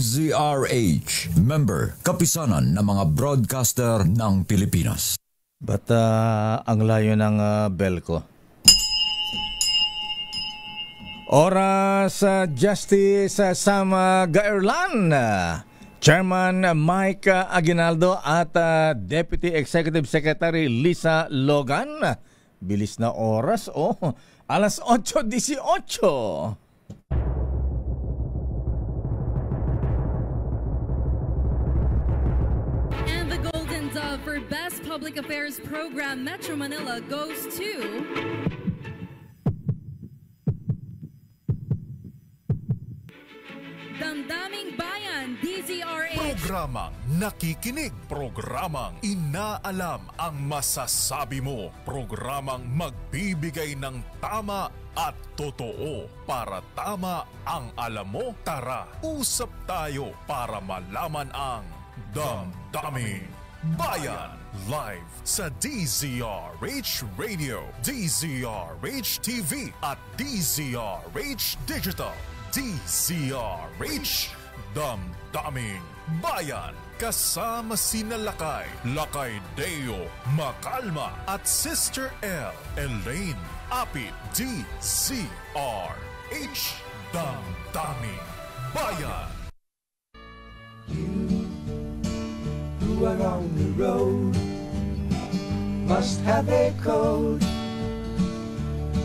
DZRH, member, kapisanan ng mga broadcaster ng Pilipinas. Ba't ang layo ng bell ko? Oras Justice Sam Gaerlan, Chairman Mike Aguinaldo at Deputy Executive Secretary Lisa Logan. Bilis na oras, alas 8:18. And the Golden Dove for Best Public Affairs Program Metro Manila goes to Damdaming Bayan, DZRH. Programang nakikinig, programang inaalam ang masasabi mo, programang magbibigay ng tama at totoo. Para tama ang alam mo, tara, usap tayo para malaman ang Damdaming Bayan. Live sa DZRH Radio, DZRH TV at DZRH Digital. DZRH, Damdaming Bayan. Kasama sina Lakay Deo, Macalma at Sister L, Elaine Apit. DZRH, Damdaming Bayan. You who are on the road must have a code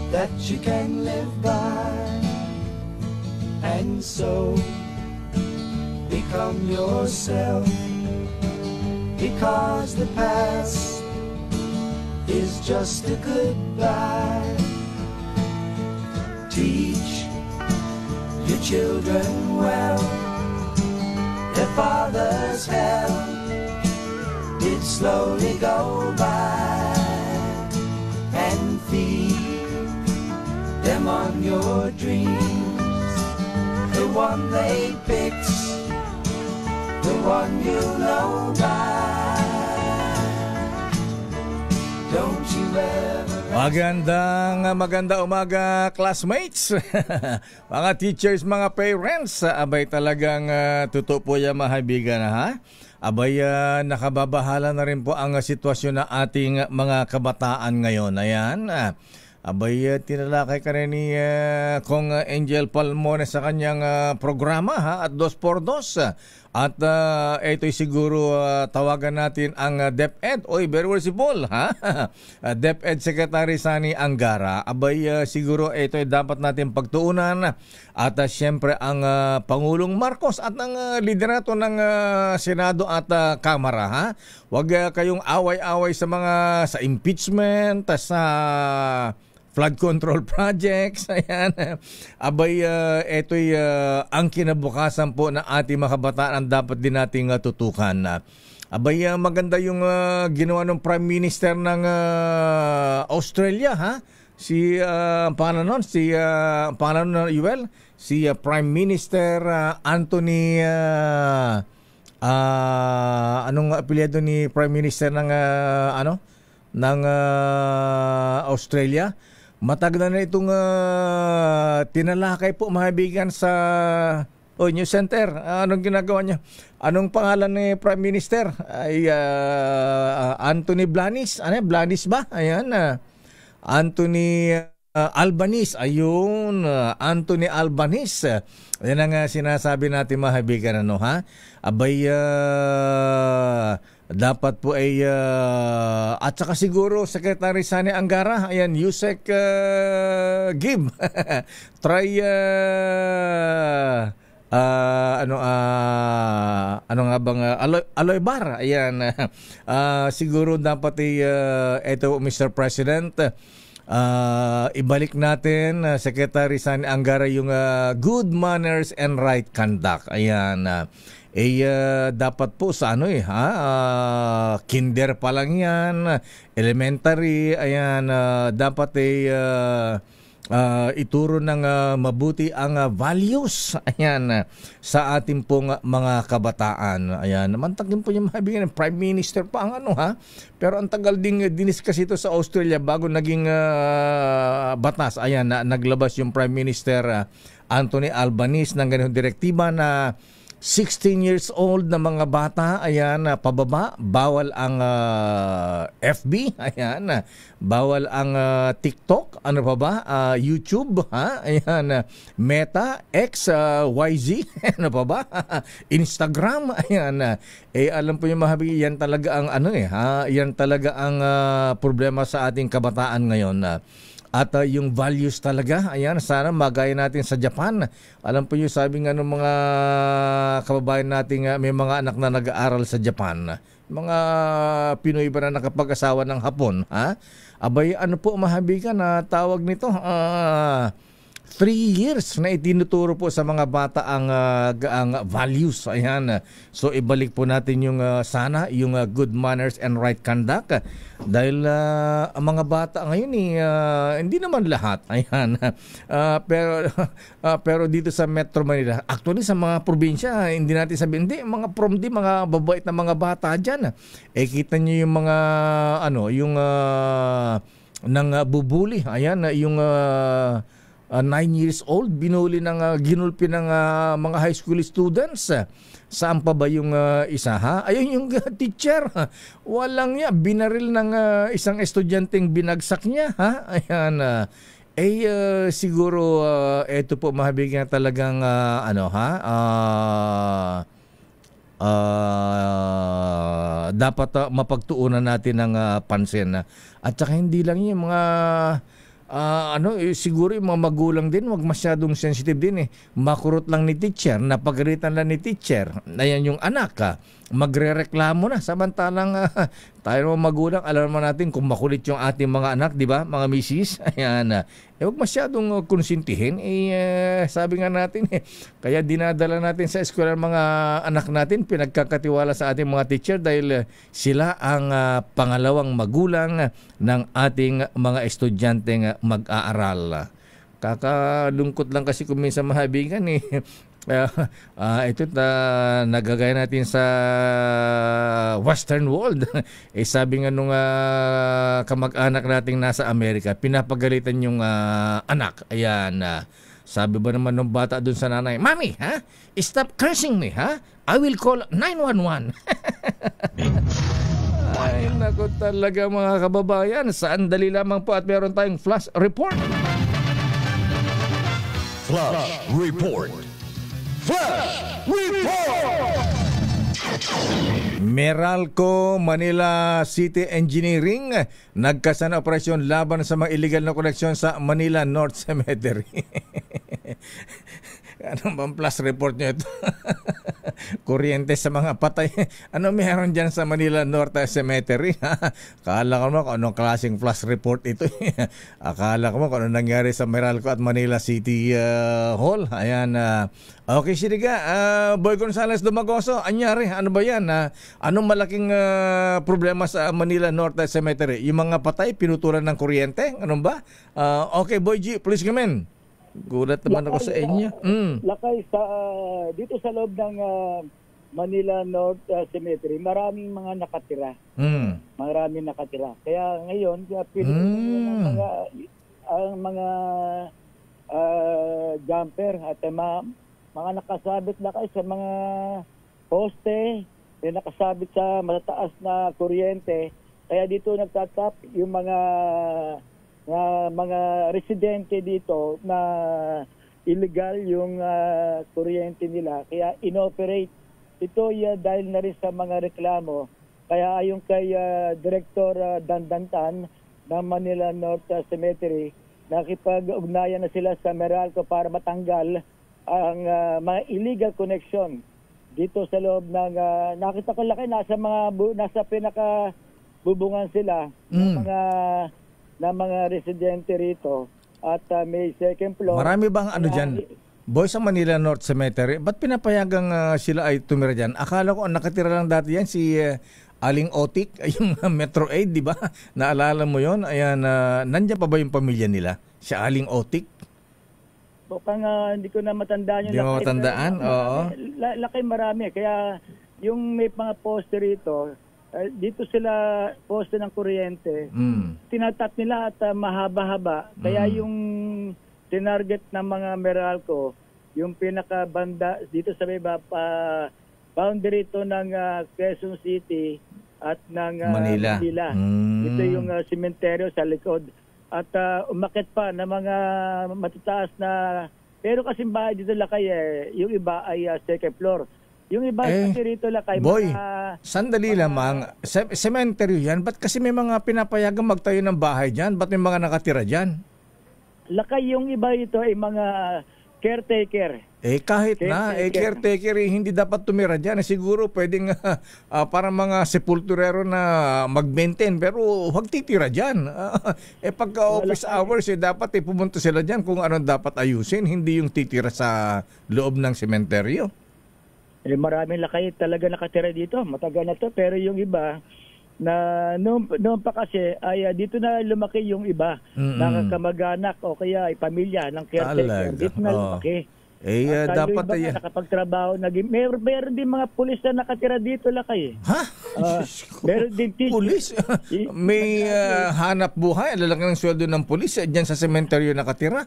that you can live by. And so, become yourself, because the past is just a goodbye. Teach your children well, their father's hell did slowly go by, and feed them on your dreams. The one they picked, the one you know by. Don't you ever... Magandang umaga, classmates. Mga teachers, mga parents. Abay talagang totoo po yan, mahabigan, ha? Abay, nakababahala na rin po ang sitwasyon ng ating mga kabataan ngayon. Ayan, abay, tinalakay ka rin ni Kong Angel Palmone sa kanyang programa, at 2x2. At ito'y siguro tawagan natin ang DepEd. Oy, very merciful, ha? DepEd Secretary Sani Angara. Abay, siguro ito'y dapat natin pagtuunan. At siyempre ang Pangulong Marcos at ng liderato ng Senado at Kamara, ha? Huwag kayong away-away sa impeachment, sa flood control projects. Ayan. Abay, ito'y ang kinabukasan po ng ating mga kabataan ang dapat din nating tutukan. Abay, maganda yung ginawa ng Prime Minister ng Australia, ha? Si Prime Minister Anthony anong apelyido ni Prime Minister ng Australia? Matagal na itong tinalakay po, mahabigan, sa News Center. Anong ginagawa niya? Anong pangalan ni Prime Minister? Ay Anthony Blanis. Blanis ba? Ayan. Anthony Albanese. Ayun. Anthony Albanese. Yan ang sinasabi natin, mahabigan, ha? Abay, dapat po ay at saka siguro Secretary Sani Angara, ayan, Yusek Gib. Try ano nga bang Aloy Bar, ayan. Siguro dapat ay ito, Mr. President, ibalik natin, Secretary Sani Angara, yung good manners and right conduct. Ayan. Dapat po sa kinder pa lang yan, elementary, ayan, dapat ituro ng mabuti ang values, ayan, sa ating pong mga kabataan. Ayan, namantagin po yung mahabigyan ng Prime Minister pa ang pero ang tagal ding diniscuss ito sa Australia bago naging batas. Ayan, naglabas yung Prime Minister Anthony Albanese ng ganitong direktiba na 16 years old na mga bata, ayan, pababa, bawal ang FB, ayan, bawal ang TikTok, ano pa ba, YouTube, ha, ayan, Meta, X, YZ, ano pa ba, Instagram, ayan, alam po yung mahabi, yan talaga ang yan talaga ang problema sa ating kabataan ngayon. At yung values talaga, ayan, sana magaya natin sa Japan. Alam po yung sabi nga ng mga kababayan natin, may mga anak na nag-aaral sa Japan. Mga Pinoy ba na nakapag-asawa ng Hapon, ha? Abay, ano po mahabigan na tawag nito? 3 years na itinuturo po sa mga bata ang values. Ayan. So ibalik po natin yung sana yung good manners and right conduct dahil ang mga bata ngayon hindi naman lahat. Ayan. Pero dito sa Metro Manila, actually sa mga probinsya, hindi natin sabihin mga mababait na mga bata diyan. Kita niyo yung mga nang bubuli. Ayan, yung 9 years old, ginulpi ng mga high school students. Saan pa ba yung isa, ha? Ayun yung teacher. Walang niya, binaril ng isang estudyanteng binagsak niya, ha? Ayan. Siguro, eto po mahabigyan talagang, dapat mapagtuunan natin ng pansin. At saka hindi lang yung mga siguro yung mga magulang din wag masyadong sensitive din makurot lang ni teacher, napagalitan lang ni teacher, ayan yung anak magrereklamo na, samantalang tayo mga magulang alam naman natin kung makulit yung ating mga anak, di ba mga misis, ayan, wag masyadong konsintihin, sabi nga natin kaya dinadala natin sa eskwela mga anak natin, pinagkakatiwala sa ating mga teacher dahil sila ang pangalawang magulang ng ating mga estudyanteng mag-aaral. Kakalungkot lang kasi kung minsan mahabigan ito nagagaya natin sa Western world. Sabi nga nung kamag-anak nating nasa Amerika, pinapagalitan yung anak. Ayan, sabi ba naman ng bata dun sa nanay, "Mami, ha? Stop cursing me, ha? I will call 911." Ay, naku talaga mga kababayan. Sandali lamang po at meron tayong flash report. Flash Report. Flash Report! Meralco Manila City Engineering nagkasa ng operasyon laban sa mga illegal na koneksyon sa Manila North Cemetery. Anong bang plus report nyo ito? Kuryente sa mga patay. Ano meron dyan sa Manila North Cemetery? Akala ko mo kung anong klaseng plus report ito. Akala ko mo kung anong nangyari sa Meralco at Manila City Hall. Ayan. Okay, sige ka. Boy Gonzales Dumagoso, anyari? Ano ba yan? Anong malaking problema sa Manila North Cemetery? Yung mga patay, pinutulan ng kuryente? Anong ba? Okay, Boy G, please come in. Gulat naman ako sa inyo. Lakay sa dito sa loob ng Manila North Cemetery, maraming mga nakatira. Maraming nakatira. Kaya ngayon, ang mga jumper at mga nakasabit lakay sa mga poste, may nakasabit sa matataas na kuryente. Kaya dito nagtatap yung mga residente dito na illegal yung kuryente nila, kaya inoperate ito dahil na rin sa mga reklamo. Kaya ayon kay Director Dandantan ng Manila North Cemetery, nakipag-ugnayan na sila sa Meralco para matanggal ang mga illegal connection dito sa loob ng nakita ko laki nasa pinaka bubungan sila ng mga residente rito at may second floor. Marami bang dyan? Boy, sa Manila North Cemetery, ba't pinapayagang sila ay tumira dyan? Akala ko ang nakatira lang dati yan si Aling Otik, yung Metro 8, di ba? Naalala mo yon? Ayan, nandiyan pa ba yung pamilya nila? Si Aling Otik? Bukang hindi ko na matandaan yung laki. Hindi mo matandaan? Oo. Laki marami. Kaya yung may mga poster rito, dito sila poste ng kuryente, tinatap nila at mahaba-haba. Kaya yung tinarget ng mga Meralco, yung pinakabanda dito sa may boundary to ng Quezon City at ng Manila. Ito yung sementeryo sa likod. At umakit pa ng mga matataas na, pero kasi bahay dito Lakay yung iba ay second floor. Yung iba kasi rito Lakay, boy, sandali lamang. Cemetery yan, ba't kasi may mga pinapayagang magtayo ng bahay dyan? Ba't may mga nakatira dyan? Lakay, yung iba ito ay mga caretaker. Kahit caretaker hindi dapat tumira dyan. Siguro pwedeng para mga sepulturero na mag-maintain, pero huwag titira dyan. Pagka office hours, dapat pumunta sila dyan kung ano dapat ayusin, hindi yung titira sa loob ng sementeryo. Maraming Lakay talaga nakatira dito. Matagal na to, pero yung iba na noon pa kasi ay dito na lumaki yung iba na kamag-anak o kaya ay pamilya ng caretaker. Dito na lumaki. Dapat ay nakapagtrabaho. Meron din mga pulis na nakatira dito Lakay. Ha? Meron din pulis? May hanap buhay. Lalaki ng sweldo ng pulis dyan sa sementeryo nakatira?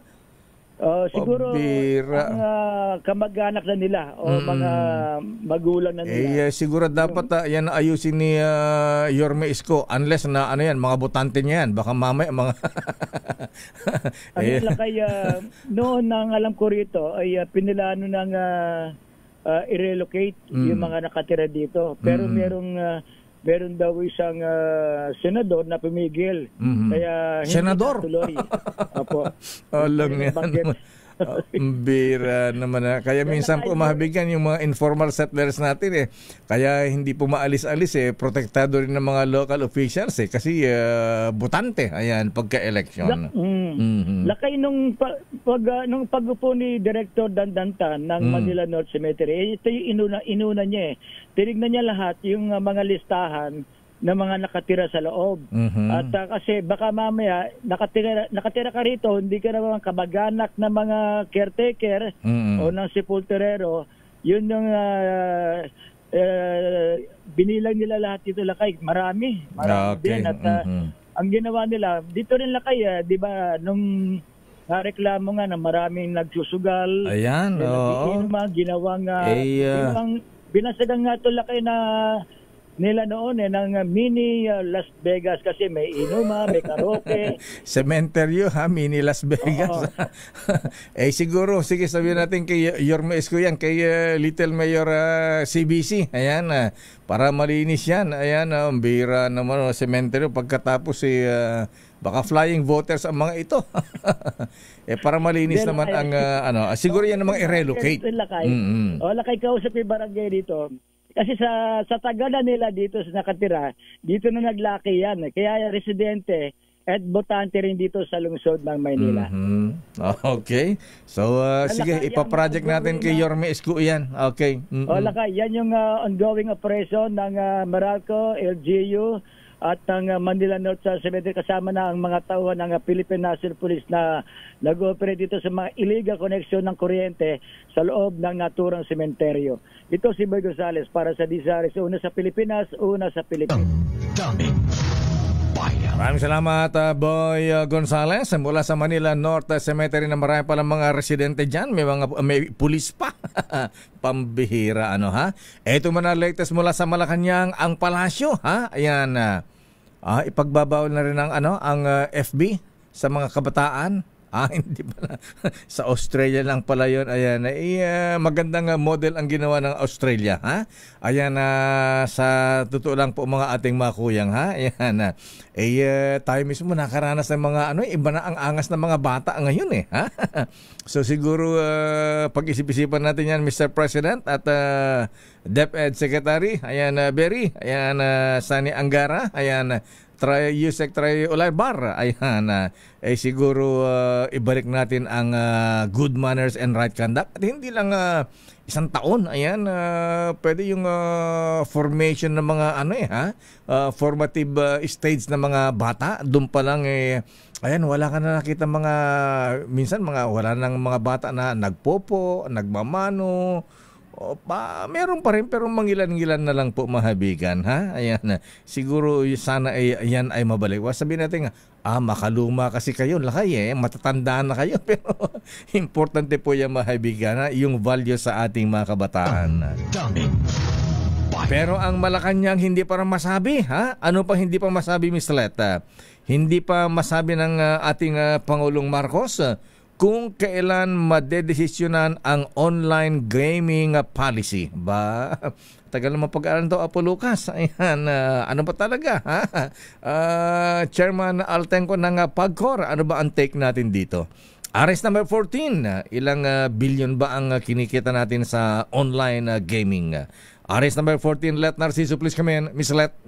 Siguro ang kamag-anak na nila o mga magulang na nila. Siguro dapat yan ayusin ni Yorme Isko, unless na mga botante niya yan, baka mamaya mga Lakay, noon ang alam ko rito ay pinilano ng i-relocate yung mga nakatira dito, pero meron daw isang senador na pumigil. Kaya senador? Tuloy. Apo. Alam niya naman. Bira naman. Kaya minsan po mahabigyan yung mga informal settlers natin Kaya hindi po maalis-alis protektado rin ng mga local officials kasi butante. Ayan, pagka-election. Lakay nung pag-upo ni Director Dandantan ng Manila North Cemetery, ito yung inuna niya Tinignan niya lahat yung mga listahan na mga nakatira sa loob. At kasi baka mamaya nakatira ka rito, hindi ka naman kamag-anak ng mga caretaker o ng sepulturero. Yun yung binilang nila lahat dito Lakay. Marami din. At ang ginawa nila, dito rin Lakay, di ba, nung reklamo nga na maraming nagsusugal. Ayan, ginawang binasagang nga ito Lakay na nila noon ng mini Las Vegas kasi may inuma, may karaoke. Cementeryo mini Las Vegas. Siguro, sige sabihin natin kay Yorme Isko yan, kay Little Mayor CBC. Ayan, para malinis yan. Ayan, bira naman cementeryo pagkatapos baka flying voters ang mga ito. Para malinis naman ang siguro yan namang i-relocate. Lakay kausap yung barangay dito. Kasi sa tagalan nila dito sa nakatira, dito na naglaki yan. Kaya residente at botante rin dito sa lungsod ng Maynila. Okay. So, sige, ipaproject natin kay Yorme Isko yan. Okay. Lakay, yan yung ongoing operation ng Meralco, LGU, at ng Manila North Cemetery, kasama na ang mga tauhan ng Philippine National Police na nag-ooperate dito sa mga illegal connection ng kuryente sa loob ng naturang sementeryo. Ito si Boy Gonzales para sa Disaris, una sa Pilipinas, una sa Pilipinas. Maraming salamat Boy Gonzales mula sa Manila North Cemetery na marami palang mga residente dyan. May pulis pa. Pambihira Ito man ang latest mula sa Malacanang, ang palasyo Ayan. Ipagbabawal na rin ang FB sa mga kabataan. Hindi pala. Sa Australia lang pala yun. Ayan. Magandang model ang ginawa ng Australia. Ayan. Sa totoo lang po mga ating mga kuyang. Ayan. Tayo mismo nakaranas ng mga iba na ang angas ng mga bata ngayon So siguro pag-isip-isipan natin yan, Mr. President at DepEd Secretary. Ayan, Berry. Ayan, Sani Angara. Ayan, Yusek Tray Olaybar. Ayan, siguro ibalik natin ang good manners and right conduct. At hindi lang isang taon. Ayan, pwede yung formation ng mga formative stage ng mga bata. Doon pa lang ayan, wala ka na nakita minsan wala nang mga bata na nagpopo, nagmamano, Meron pa rin pero mangilan-ngilan na lang po mahabigan, ha? Ayan, siguro sana yan ay mabalik. Sabihin natin, makaluma kasi kayo, lakay matatandaan na kayo. Pero importante po yan mahabigan, ha? Yung value sa ating mga kabataan. Pero ang Malacanang hindi pa masabi, ha? Ano pa hindi pa masabi, Miss Leta? Hindi pa masabi ng ating Pangulong Marcos kung kailan madedesisyonan ang online gaming policy. Tagal naman pag-aaral daw, Apo Lucas. Ayan, ano pa talaga? Ha? Chairman Altenco ng PAGCOR, ano ba ang take natin dito? Arrest number 14, ilang billion ba ang kinikita natin sa online gaming? Arrest number 14, Let Narciso, please come in. Miss Let.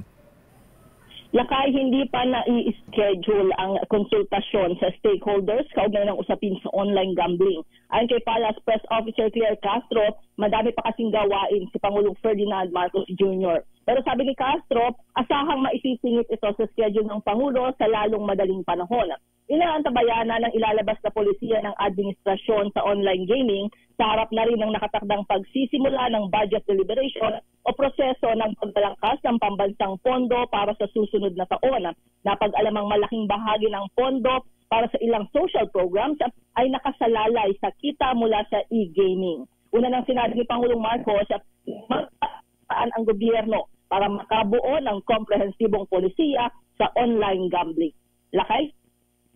Lakay, hindi pa na-i-schedule ang konsultasyon sa stakeholders kaugnay ng usapin sa online gambling. Ayon kay Palace Press Officer Claire Castro, madami pa kasing gawain si Pangulong Ferdinand Marcos Jr. Pero sabi ni Castro, asahang maisisingit ito sa schedule ng Pangulo sa lalong madaling panahon. Inaantabayanan ng ilalabas na polisiya ng administrasyon sa online gaming sa harap na rin ng nakatakdang pagsisimula ng budget deliberation o proseso ng pagbalangkas ng pambansang pondo para sa susunod na taon. Napag-alamang malaking bahagi ng pondo para sa ilang social programs ay nakasalalay sa kita mula sa e-gaming. Una nang sinabi ni Pangulong Marcos, magpapaan ang gobyerno para makabuo ng komprehensibong polisiya sa online gambling. Lakay?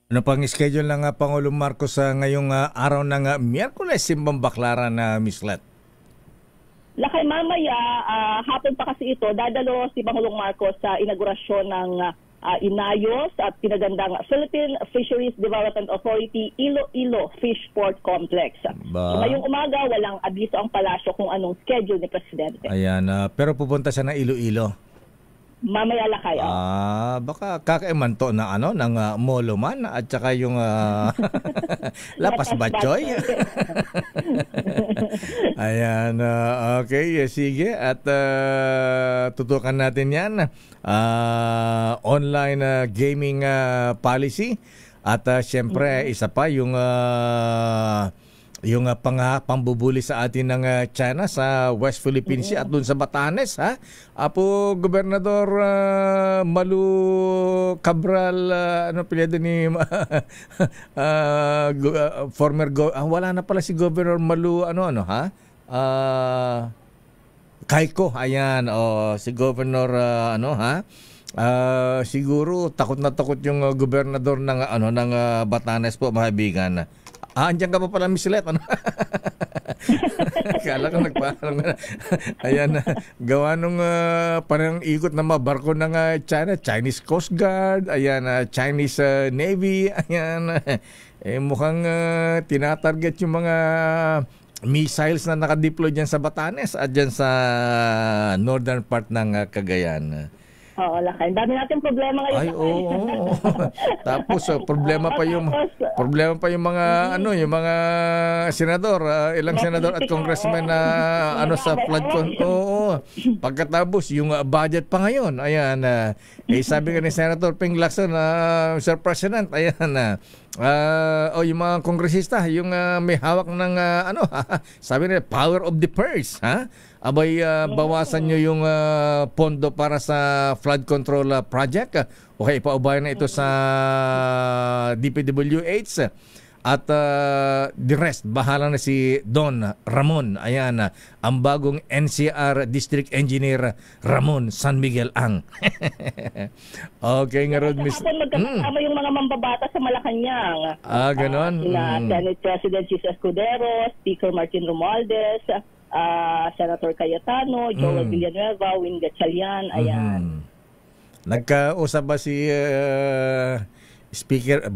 Ano pang schedule ng Pangulong Marcos ngayong araw ng Miyerkules, Simbang Baklaran, Miss Let? Lakay, mamaya, hapon pa kasi ito, dadalo si Pangulong Marcos sa inaugurasyon ng inayos at pinagandang Philippine Fisheries Development Authority Iloilo Fish Port Complex. So, ngayong umaga, walang abiso ang palasyo kung anong schedule ni Presidente. Ayan, pero pupunta siya ng Iloilo. Mamaya, Lakay. Baka kakaiman to na ng Moloman at saka yung Lapas Batchoy. Ayan, okay, sige. At tutukan natin yan. Online gaming policy. At syempre, isa pa yung pambubuli sa atin ng China sa West Philippine Sea at doon sa Batanes, ha? Apo Gobernador Malu Cabral, ano apelyido ni former wala na pala si Governor Malu Kaiko, ayan, si Governor siguro takot na takot yung gobernador ng Batanes po, mahabigan. Andiyan ka pa pala, Miss Let. Kala ko nagparang. Ayan, gawa nung parang ikot na mga barko ng China, Chinese Coast Guard, ayan, Chinese Navy, ayan. Mukhang tinatarget yung mga missiles na nakadeploy dyan sa Batanes at dyan sa northern part ng Cagayan. Oo, Lakay. Dami natin problema ngayon. Ay, oo. Tapos problema pa yung mga yung mga senador, ilang senador at congressman na sa flood control. Pagkatapos yung budget pa ngayon. Ayan, sabi nga ni Senator Ping Lacson, Sir President, ayan, yung mga kongresista, yung may hawak ng sabi nila, power of the purse, ha? Abay, bawasan nyo yung pondo para sa flood control project. Okay, paubayan na ito sa DPWH. At the rest, bahala na si Don Ramon. Ayan, ang bagong NCR District Engineer Ramon San Miguel Ang. Okay nga ron, Miss. Magkakasama yung mga mambabata sa Malacanang. Ganon. Senate President Jesus Escudero, Speaker Martin Romualdez, Senator Cayetano, Joel Villanueva, Win Gatchalian, ayan. Nagkausap ba si Speaker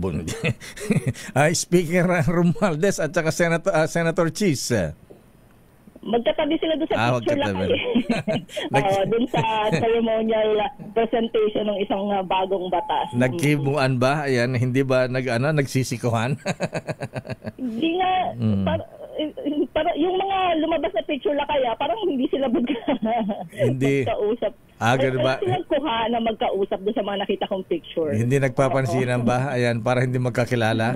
Speaker Romualdez at saka Senator Cheese? Magkatabi sila doon sa picture lang doon sa ceremonial presentation ng isang bagong batas. Nagkibuan ba? Ayan, hindi ba nagsisikuhan? Hindi nga. Para yung mga lumabas na picture lang kaya, parang hindi sila magkausap. Ganun ba? Sila kuha na magkausap doon sa mga nakita kong picture. Hindi nagpapansinan ba? Ayan, para hindi magkakilala.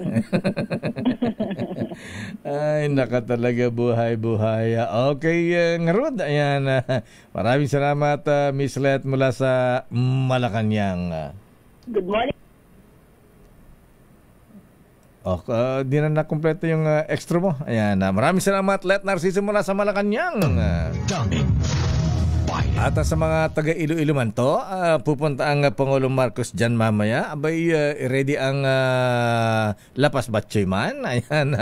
Ay, naka talaga buhay-buhay. Okay, Ngarud, ayan. Maraming salamat, Miss Let mula sa Malacanang. Good morning. Di na nakumpleto yung extra mo. Ayan, maraming salamat, Let Narciso mula sa Malacanang. Daming At sa mga taga Iloilo man to, pupunta ang Pangulong Marcos dyan mamaya. Abay, ready ang Lapas Batchoy man. Ayan,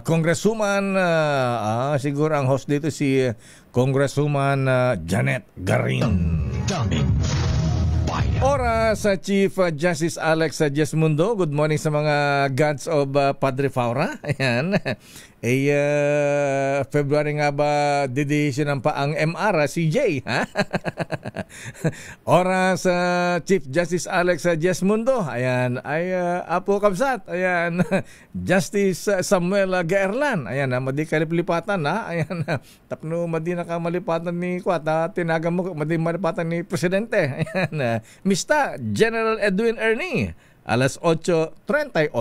Congresswoman, siguro ang host dito si Congresswoman Janet Garin. daming Oras sa Chief Justice Alex Jesmundo. Good morning sa mga gods of Padre Faura. Ayan. February nga ba dedication pa ang MR, CJ? Ha? Oras sa Chief Justice Alex Jesmundo. Ayan. Apo Kamsat. Ayan. Justice Samuel Gaerlan. Ayan. Madi kalipatan ha. Ayan. Tapno madi nakamalipatan ni Kwata. Tinaga mo madi malipatan ni Presidente. Ayan. Mr. General Edwin Ernie, alas 8:38.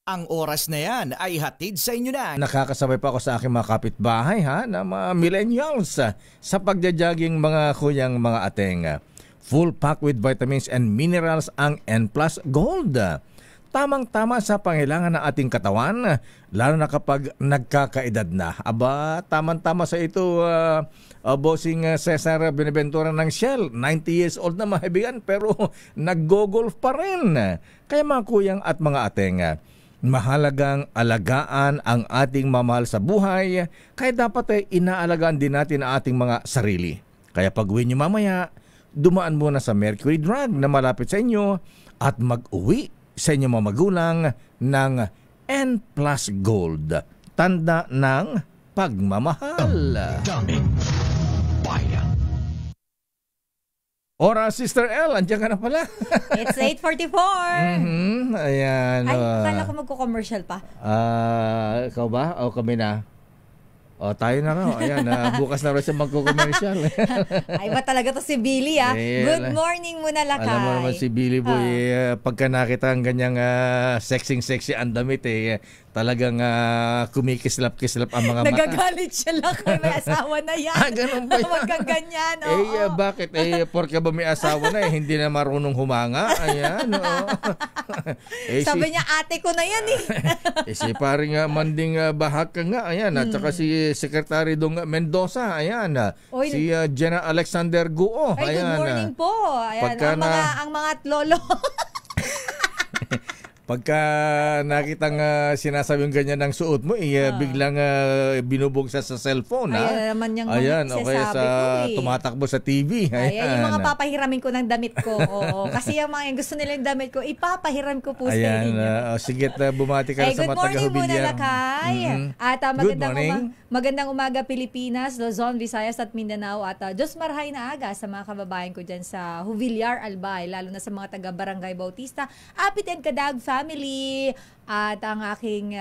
Ang oras na yan ay hatid sa inyo na. Nakakasabay pa ako sa aking mga kapitbahay na mga millennials sa pagja-jogging mga kuyang mga ateng. Full pack with vitamins and minerals ang N+ Gold. Tamang-tama sa pangailangan ng ating katawan, lalo na kapag nagkakaedad na. Aba, tamang-tama sa ito, bossing Cesar Beneventura ng Shell. 90 years old na mahibigan pero nag-go-golf pa rin. Kaya mga kuyang at mga ateng, mahalagang alagaan ang ating mamahal sa buhay, kaya dapat inaalagaan din natin ang ating mga sarili. Kaya pag-uwi nyo mamaya, dumaan muna sa Mercury Drug na malapit sa inyo at mag-uwi sa inyong mga magulang ng N+ Gold. Tanda ng pagmamahal. daming bayan. Oras, Sister L, andiyan ka na pala. It's 8:44. Ayan. Ay, kala ko magko-commercial pa. Ikaw ba? O kami na? O, tayo na raw. Ayan, bukas na raw siya magko-commercial. Ay, ba talaga to si Billy Good morning muna, Lakay. Alam mo naman si Billy Boy, pagka nakita ang ganyang sexy ang damit, talagang kumikislap-kislap ang mga mata. Nagagalit siya, Lakay. May asawa na yan. Ganun ba yan? Magkaganyan. Bakit? Porka ba may asawa na, hindi na marunong humanga? Ayan, Sabi niya, ate ko na yan si paring Manding Bahag ka nga, ayan, at saka si Secretary Dong Mendoza, ayan, si Jenna Alexander Guo, ay, ayan. good morning po. Ayan, ang mga lolo. Pagka nakitang sinasabing ganyan ng suot mo, biglang binubog sa cellphone. Ayan naman yung ayan, mga okay, tumatakbo sa TV. Ayan, yung mga papahiramin ko ng damit ko. Oo. Kasi yung mga gusto nila yung damit ko, ipapahiram ko po sa inyo. Sige, bumati ka sa mga taga-Hubilyar. Good morning muna, Lakay. At magandang umaga, Pilipinas, Luzon, Visayas at Mindanao. At Diyos marhay na aga sa mga kababayan ko dyan sa Hubilyar, Albay, lalo na sa mga taga-Barangay Bautista. Apit and Kadag family at ang aking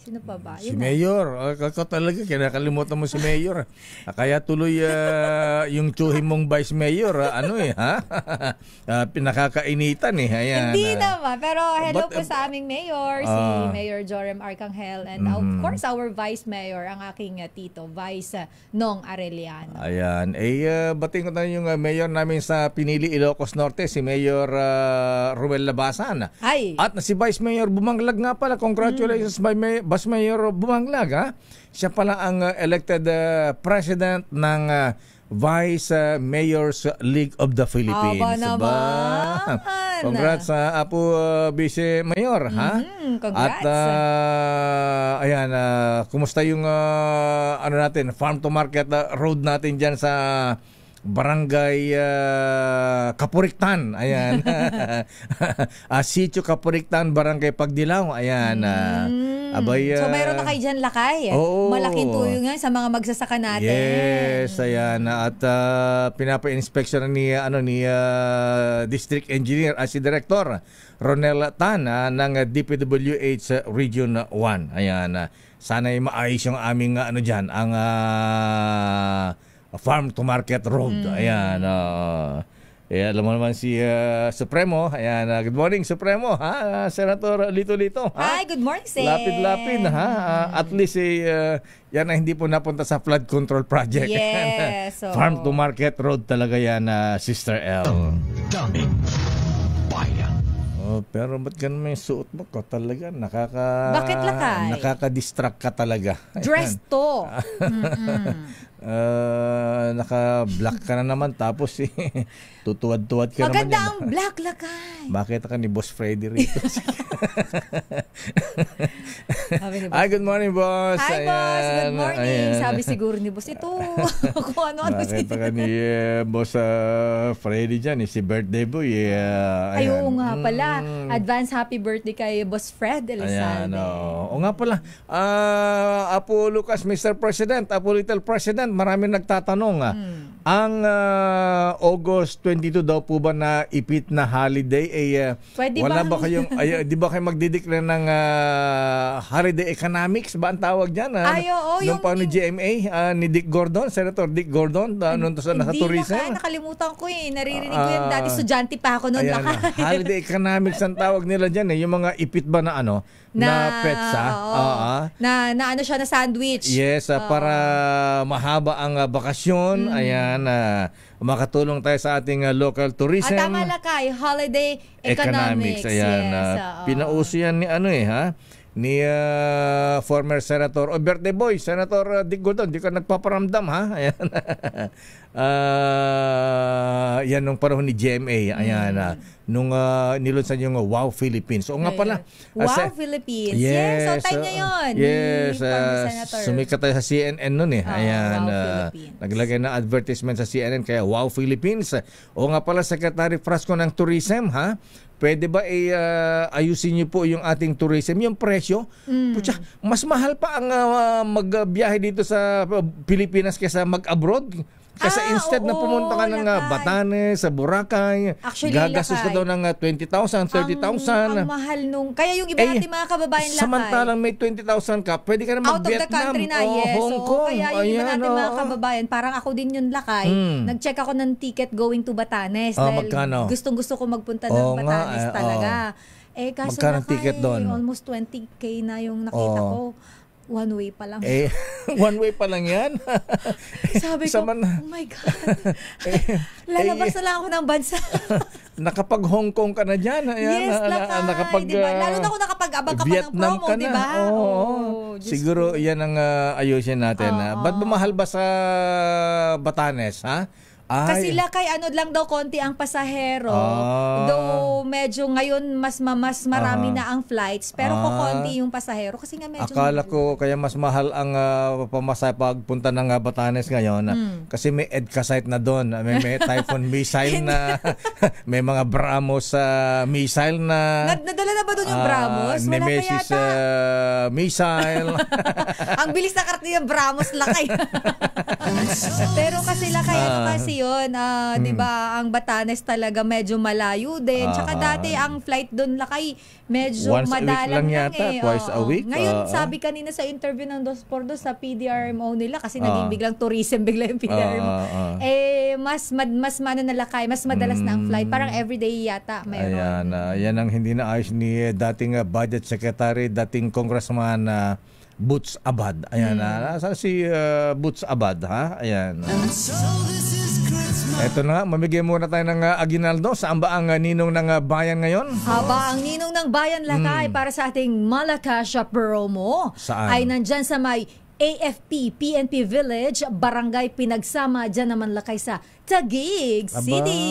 sino pa ba? Si Mayor. Ako talaga, kinakalimutan mo si Mayor. Kaya tuloy yung tsuhin mong Vice Mayor, pinakakainitan Ayan. Hindi naman. Pero hello po sa aming Mayor, si Mayor Joram Arcangel. And of course, our Vice Mayor, ang aking tito, Vice Nong Arellano. Ayan. Bating ko na yung Mayor namin sa Pinili, Ilocos Norte, si Mayor Ruel Labasan. Ay. At si Vice Mayor Bumanglag nga pala. Congratulations, Vice Mayor Bumanglag. Siya pala ang elected president ng Vice Mayors League of the Philippines. Aba naman. Congrats sa Apo Vice Mayor. Congrats. At ayan, kumusta yung natin, farm to market road natin dyan sa Barangay Kapuriktan. Ayan. Sitio Kapuriktan, Barangay Pagdilaw. Ayan. Abay, so mayroon na kayo dyan, Lakay. Malaking tulong nga sa mga magsasaka natin. Yes, ayan. At pinapa-inspeksyon ni District Engineer si Director Ronel Tan ng DPWH Region 1. Ayan. Sana'y maayos yung aming dyan, ang farm to market road. Ayan. Alam mo naman si Supremo. Ayan, good morning Supremo, ha? Senator Lito-Lito. Ha? Hi, good morning, Sen. Lapid-lapid, ha? At least yan na hindi po napunta sa flood control project. Yes. So... Farm to market road talaga yan, Sister L. Daming bayan. Pero ba't ganun may suot mo ko talaga? Bakit lakay? Nakaka-distract ka talaga. Dress to. Naka-black ka na naman tapos tutuwad-tuwad ka naman. Maganda ang black lakay. Bakit ka ni Boss Freddy rito? Ay, good morning, boss. Hi, boss. Good morning. Sabi siguro ni boss, ito. Kung ano-ano. Bakit ka ni boss Freddy dyan? Si birthday boy. Ay, oo nga pala. Advance happy birthday kay Boss Fred Elizalde. O nga pala. Apo Lucas, Mr. President, Apo Little President, maraming nagtatanong. Ang August 22 daw po ba na ipit na holiday? Wala ba kayong, di ba kayo magdideclare ng holiday economics ba ang tawag dyan? Nung pa ni GMA, ni Dick Gordon, Senator Dick Gordon, nung sa tourism. Hindi nakalimutan ko Naririnig ko yan dati, estudyante pa ako noon. Holiday economics ang tawag nila dyan yung mga ipit ba na na pets na ano siya na sandwich. Yes, para mahaba ang bakasyon. Ayan, makatulong tayo sa ating local tourism. Tama lakay, holiday economics. Ayan, yes, pinauso yan ni ni former Senator birthday boy, Senator Dick Gordon. Di ka nagpaparamdam, ha? Ayan. Yan nung panahon ni GMA. Ayan, nung nilunsan yung Wow Philippines. O nga pala. Wow Philippines. Yes, so time niya yun. Yes, sumikat tayo sa CNN nun Ayan, Wow naglagay na advertisement sa CNN kaya Wow Philippines. O nga pala, Secretary Frasco ng Tourism, ha? Pwede ba ayusin niyo po yung ating tourism, yung presyo? Pucha, mas mahal pa ang magbiyahe dito sa Pilipinas kaysa mag-abroad. Kasi instead na pumunta ka ng Batanes, sa Boracay, gagastos ka daw ng 20,000, 30,000. Ang mahal nung... Kaya yung iba natin mga kababayan lakay. Samantalang may 20,000 ka, pwede ka na mag-Vietnam. Out of the country na, yes. Hong Kong. Kaya yung iba natin mga kababayan, parang ako din yung lakay. Nag-check ako ng ticket going to Batanes. Dahil gustong-gusto ko magpunta ng Batanes talaga. Kaso magkano ticket doon? Almost 20K na yung nakita ko. One way pa lang. One way pa lang yan? Sabi ko, oh my God. Lalabas na lang ako ng bansa. Nakapag Hong Kong ka na dyan. Ayan, yes, lakay. Diba? Lalo na kung nakapag-abang ka pa ng promo, di ba? Siguro yan ang ayusin natin. Ba't bumahal ba sa Batanes, ha? Kasi lakay, lang daw konti ang pasahero. Though medyo ngayon mas marami na ang flights, pero konti yung pasahero kasi nga medyo... Akala ko kaya mas mahal ang pamasahe pagpunta ng Batanes ngayon kasi may EDCA site na doon. May Typhoon missile na, may mga BrahMos missile na... Nadala na ba doon yung BrahMos? Wala Nemesis pa yata. Missile. Ang bilis na karating yung BrahMos, lakay. Pero kasi lakay, kasi yun, di ba, ang Batanes talaga medyo malayo din. Tsaka dati ang flight doon lakay medyo once madalang lang yata, twice a week. Ngayon, sabi kanina sa interview ng 2x2 sa PDRMO nila kasi naging biglang tourism, bigla yung PDRMO. Mas na lakay, mas madalas na ang flight. Parang everyday yata mayroon. Ayan, yan ang hindi na ayos ni dating Budget Secretary, dating Congressman Boots Abad. Ayan, si Boots Abad, ha? Ayan. Eto na nga, mamigay muna tayo ng aginaldo. Saan ba ang ninong ng bayan ngayon? Haba ang ninong ng bayan lakay para sa ating Malacasia promo. Saan? Ay nandyan sa may AFP PNP Village, Barangay Pinagsama, dyan naman lakay sa Taguig City.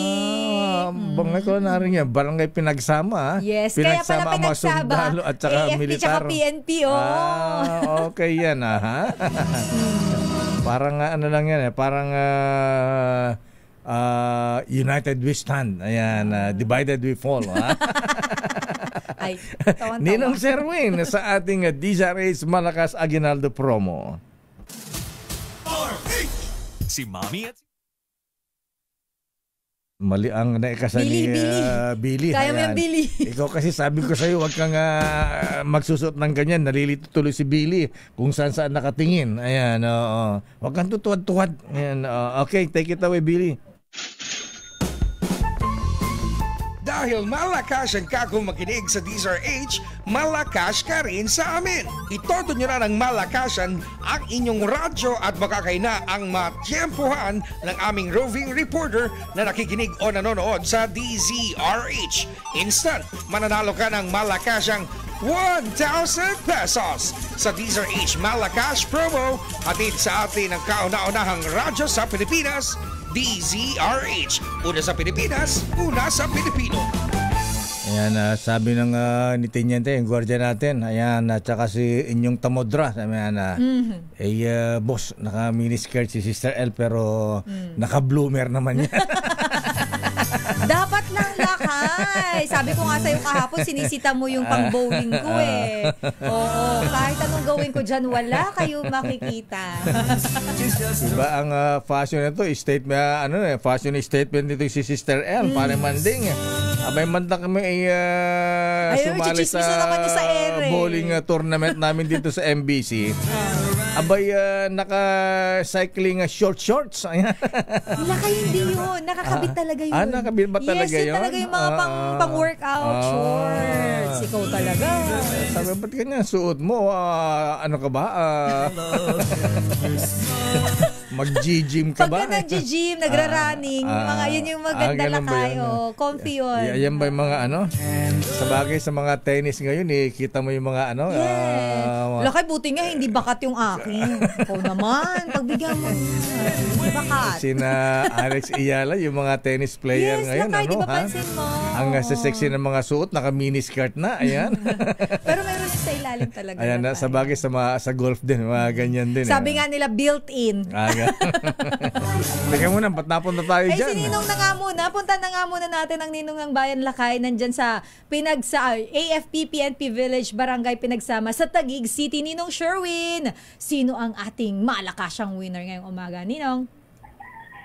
Bangay ko na rin yan. Barangay Pinagsama. Yes, Pinagsama kaya pala ang mga sundalo at saka AFP militar. tsaka PNP, okay yan, ha? Parang lang yan, parang united we stand. Ayan, divided we fall, ha? Ay, Ninong Sherwin sa ating DZRH Malakas Aguinaldo promo. Si Mami at Mali ang naikasa ni Billy. Kaya mo yung Billy. Ikaw kasi sabi ko sa'yo, huwag kang magsusot ng ganyan. Nalilito tuloy si Billy kung saan nakatingin. Ayan, huwag kang tutuwad-tuwad. Ayan, okay, take it away, Billy. Dahil malakas ang kakong makinig sa DZRH, malakas ka rin sa amin. Itodo nyo na ng malakasan ang inyong radyo at makakay na ang matiyempuhan ng aming roving reporter na nakikinig o nanonood sa DZRH. Instant, mananalo ka ng malakasang 1,000 pesos sa DZRH Malakas promo. Hatid sa atin ang kauna-unahang radyo sa Pilipinas, DZRH. Una sa Pilipinas, una sa Pilipino. Ayan, sabi ng ni Teniente, yung gwardiya natin, ayan, at saka si inyong Tamodra, sabi boss, naka-miniskirt si Sister L, pero naka-bloomer naman yan. Dapat lang lakay. Sabi ko nga sa'yo kahapon, sinisita mo yung pang-bowling ko eh. Oo, kahit anong gawin ko dyan, wala kayo makikita. Diba ang fashion nito, statement, fashion statement nito si Sister L, pare Manding. Abay manda kami sumali sa bowling tournament namin dito sa MBC. Abay naka-cycling shorts. Ayan. Naka hindi yun. Nakakabit talaga yun. Nakakabit ba talaga yun? Yes, yun talaga yung mga pang-workout shorts. Ikaw talaga. Sabi, ba't ganyan? Suot mo, ano ka ba? Mag-gym ka ba? Pag nag-gym, nagra-running, yun yung maganda lakay. Comfy yun. Ayan ba yung mga sabagay sa mga tennis ngayon, kita mo yung mga lakay, buti nga, hindi bakat yung akin. Ikaw naman, pagbigyan mo bakat. Sina Alex Iyala, yung mga tennis player ngayon. Yes, lakay, di ba pansin mo? Ang sexy ng mga suot, naka-miniskirt na, ayan. Pero meron sa ilalim talaga. Ayan, sabagay sa golf din, mga ganyan din. Sabi nga nila, built-in. Teka muna, ba't napunta tayo dyan? Si Ninong na nga muna. Punta na nga muna natin ang Ninong ng Bayan Lakay. Nandyan sa AFP PNP Village, Barangay Pinagsama sa Taguig City. Ninong Sherwin, sino ang ating malakasyang winner ngayong umaga? Ninong?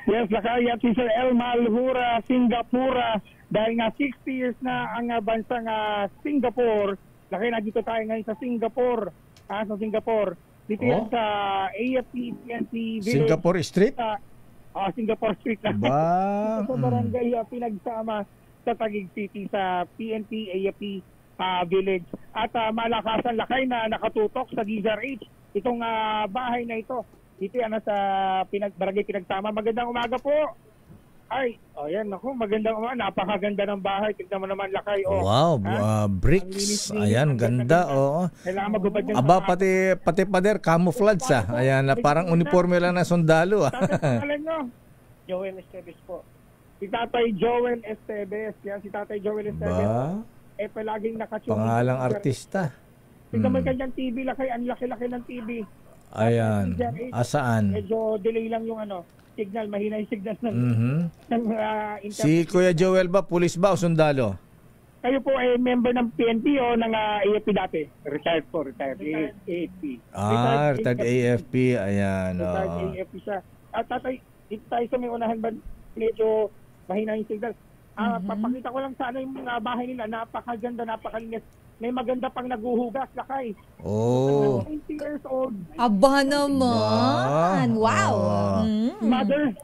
Yes, Lakay at Sister El Malhura, Singapore. Dahil nga 60 years na ang bansang Singapore. Lakay, na dito tayo ngayon sa Singapore. Sa Singapore. Dito yan sa AFP PNP Village. Singapore Street? Singapore Street na. Sa barangay Pinagsama sa Taguig City sa PNP AFP Village. At malakasan lakay na nakatutok sa DZRH. Itong bahay na ito. Dito yan sa barangay Pinagsama. Magandang umaga po. Ayan, magandang umaga. Napakaganda ng bahay. Tignan mo naman lakay. Wow, bricks. Ayan, ganda. Kailangan magubad yan. Aba, pati pader, camouflage Ayan, parang uniforme lang na sundalo. Alam nyo, Joel Esteves po. Si Tatay Joel Esteves. Yan, si Tatay Joel Esteves. Palaging nakatune. Pangalang artista. Tignan mo kanyang TV lakay. Ang laki-laki ng TV. Ayan. Asaan? Medyo delay lang yung signal, mahina yung signal ng internet. Si Kuya Joel ba, pulis ba o sundalo? Kayo po ay member ng PNP o ng AFP dati? Retired AFP. Retired AFP. Ayan. Retired AFP siya. At tatay, dito tayo sa may unahan ba, medyo mahina yung signal. Papakita ko lang sana yung bahay nila. Napakaganda, napakalinis. May maganda pang naguhugas, lakay. 20 years old. Aba naman. Wow. Mother.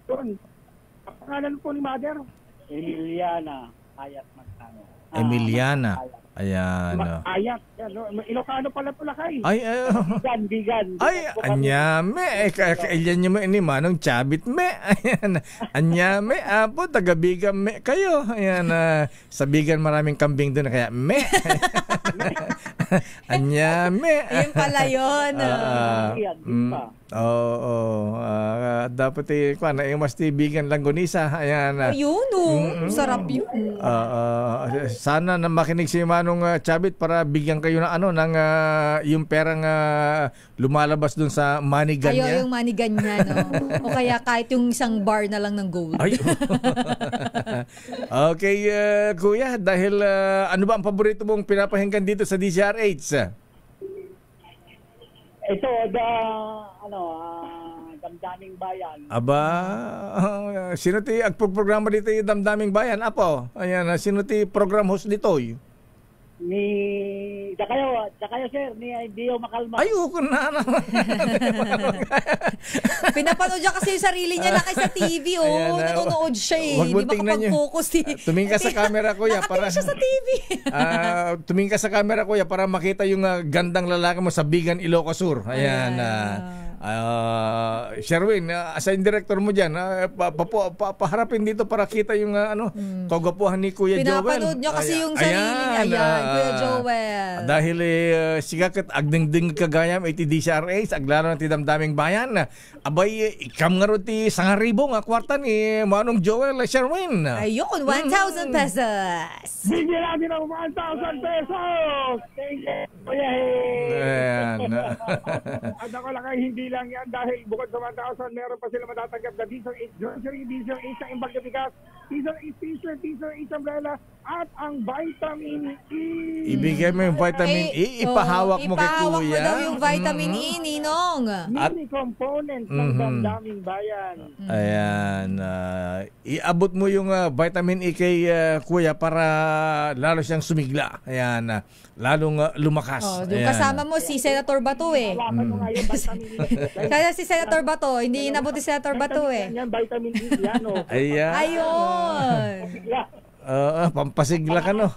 Doon. Ang pangalan po ni Mother? Emiliana Ayat Magtano. Emiliana. Ayan. Ayat. Ilocano pala po lakay. Bigan. Ay, anyame. Kailan nyo mo ini manong chabit me. Ayan. Anyame. Apo, taga-bigan me kayo. Ayan. Sa bigan maraming kambing doon. Kaya me. Anyame. Ayun pala yun. Dapat yung mas tibigan langgonisa. Ayan. Ayun, sarap yun. Sana na makinig si Manong Chabit para bigyan kayo ng yung perang lumalabas dun sa manigan niya. Yung manigan niya, no? O kaya kahit yung isang bar na lang ng gold. Okay, Kuya, dahil ano ba ang paborito mong pinapahinggan dito sa DZRH? Ito, Damdaming Bayan. Aba, sino ti agprograma dito yung Damdaming Bayan? Apo, ayan, sino ti program host dito? Dakayo sir, ni Dio Makalma. Ayoko na naman. Pinapanood niya kasi yung sarili niya lakay sa TV, Ayan, nanonood siya eh. wag mo Hindi tingnan niyo. makapag-focus eh. Tumingin ka sa camera, kuya, para Nakatingin siya sa TV. tumingin ka sa camera, kuya, para makita yung gandang lalaki mo sa Bigan, Ilocos Sur. Ayan. Sherwin, assign director mo dyan, paharapin dito para kita yung kagapuhan ni Kuya Joel. Pinapanood niya kasi yung sarili niya. Ayan, Kuya Joel. Dahil sigakat agdingding kagayam iti DCRH, aglaro ng tidamdaming bayan. Abay, ikam nga ro ti 1,000 nga kwarta ni Manong Joel Sherwin. Ayun, 1,000 pesos. Bigyan natin ng 1,000 pesos! Thank you, Kuya Ayan. At ako lang ay hindi lang yan dahil bukod sa 1,000, meron pa sila matatanggap na Diesel 8 grocery, Diesel 8 sa imbag na bigas, Diesel 8 t-shirt, Diesel 8 umbrella, at ang vitamin E. Ibigay mo yung vitamin E, ipahawak mo kay Kuya. Ipahawak mo daw yung vitamin E, Ninong. Mini component ng damdaming bayan. Ayan. Iabot mo yung vitamin E kay Kuya para lalo siyang sumigla. Ayan. Lalong lumakas. Yung kasama mo si Senator Bato eh. Kaya si Senator Bato, hindi inabot si Senator Bato eh. Yan, vitamin E yan o. Ayan. Ayun. Pampasigla ka no.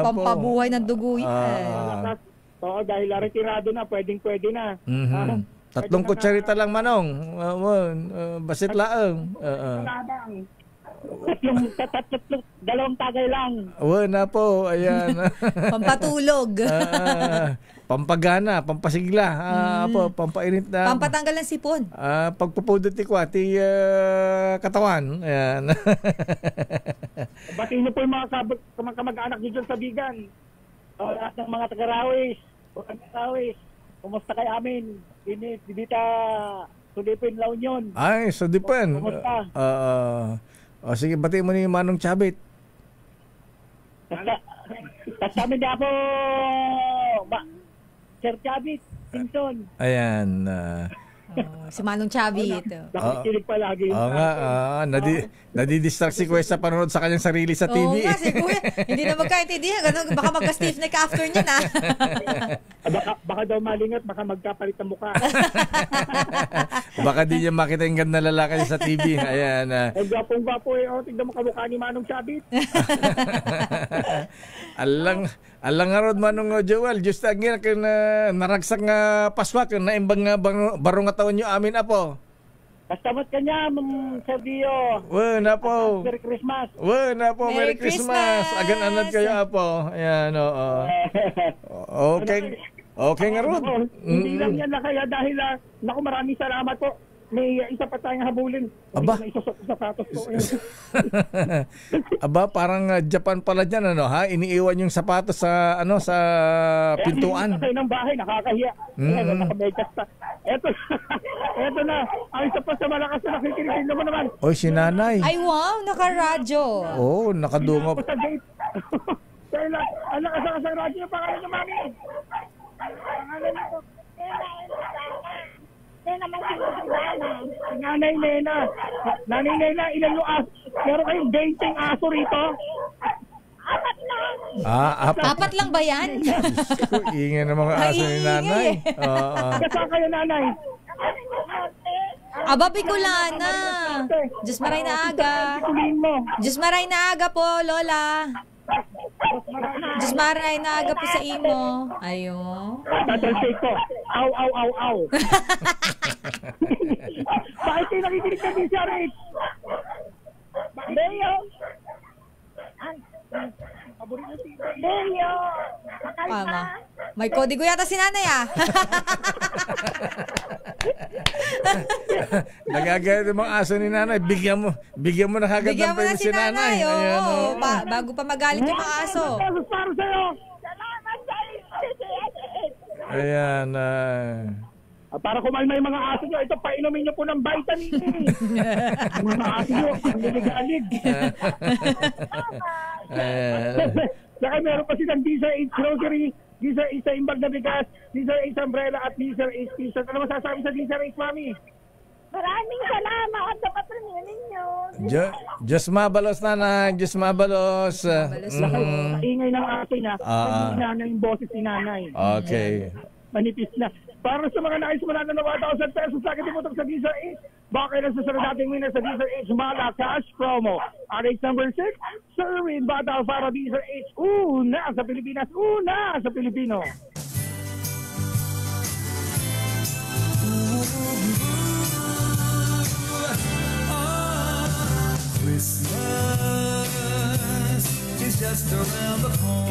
Pampabuhay ng dugo yan. Oo, dahil retirado na, pwedeng-pwede na. Tatlong kutsarita lang, Manong. Basit laang. Dalawang tagay lang. Na po. Ayan. Pampatulog. Pampagana, pampasigla, pampainit na. Pampatanggal ng sipon. Pagpupudot ti katawan. Ayan. Batiin niyo po yung mga kamag-anak niyo dyan sa Bigan. Lahat ng mga taga-Rawis. Kumusta kay amin? Dita Sudipin, La Union. Ay, Sudipin. Kumusta? Sige, batiin mo ni Manong Chabit. Basta amin na ako, Sir Chavit, Simpson. Ayan. Si Manong Chavit. Nakikinig palagi. Oo nga, nadidistract si Kuya sa panonood sa kanyang sarili sa TV. Oo nga, si Kuya. Hindi na magkaintindihan. Baka magka-stiff neck after niya na. Baka daw malingat, baka magkapalit ang mukha. Baka di niya makita yung ganda lalaki sa TV. Ayan. Gwapong-gwapo eh. Tignan mo kamukha ni Manong Chavit. Alang nga rod Manong Joel, just agin na naragsak nga paswak na imbang nga barong nga taon nyo amin apo. Kastamot ka niya, Sir Dio. Na po. Merry Christmas. Na po, Merry Christmas. Agan-anad kayo apo. Ayan, oo. Okay nga rod. Hindi lang yan na kaya dahil naku, maraming salamat po. May isa pa tayong habulin. Aba. May isusok sa sapatos po. Aba, parang Japan pala dyan, ha? Iniiwan yung sapatos sa pintuan. Kaya ng bahay, nakakahiya. Nakamegas pa. Eto na. Ang isa pa sa malakas na nakikinig mo naman. Oy, si nanay. Ay, wow, naka-radyo. Oo, nakadungop. Sa gate. Kaya ang lakas sa radyo yung pangalan ng mami. Pangalan nito. Nanay Nena. Nanay Nena, ilan yung aso? Meron kayong dating aso rito? Apat lang ba yan? Ingay ng mga aso ni nanay. Kasama kayo, nanay? Aba, Bicolana. Diyos maray na aga. Diyos maray na aga po, Lola. Diyos maray na aga po sa imo. Ayun. Tatranslate ko. Aw, aw, aw, aw. Bakit kayo nakikinig ka din siya, Rick? Leo. Leo. May kodigo yata si nanay Nagagaya ng mga aso ni nanay. Bigyan mo na kagad ng pwede si nanay. Oo, bago pa magalit yung mga aso. Para sa'yo. Ayan. Para kumalma yung mga aso nyo, ito, painumin nyo po ng vitamin E. Mga aso nyo, ang niligalig. Saka meron pa silang Diesel 8 grocery, Diesel 8 sa imbag na bigas, Diesel 8 umbrella, at Diesel 8 t-shirt. Ano masasabi sa Diesel 8, mami? Maraming salamat sa patrolya ninyo. Diyos mabalos, nanay. Diyos mabalos. Ingay ng atin na. Nanay yung boses ni nanay. Okay. Manipis na. Para sa mga nais mo na 1,000 pesos sa akin tumutok sa Deezer H. Baka na susunod nating winner sa Deezer H Mala Cash Promo. RH number 6, Sherwin Bata para Deezer H. Una sa Pilipinas, una sa Pilipino.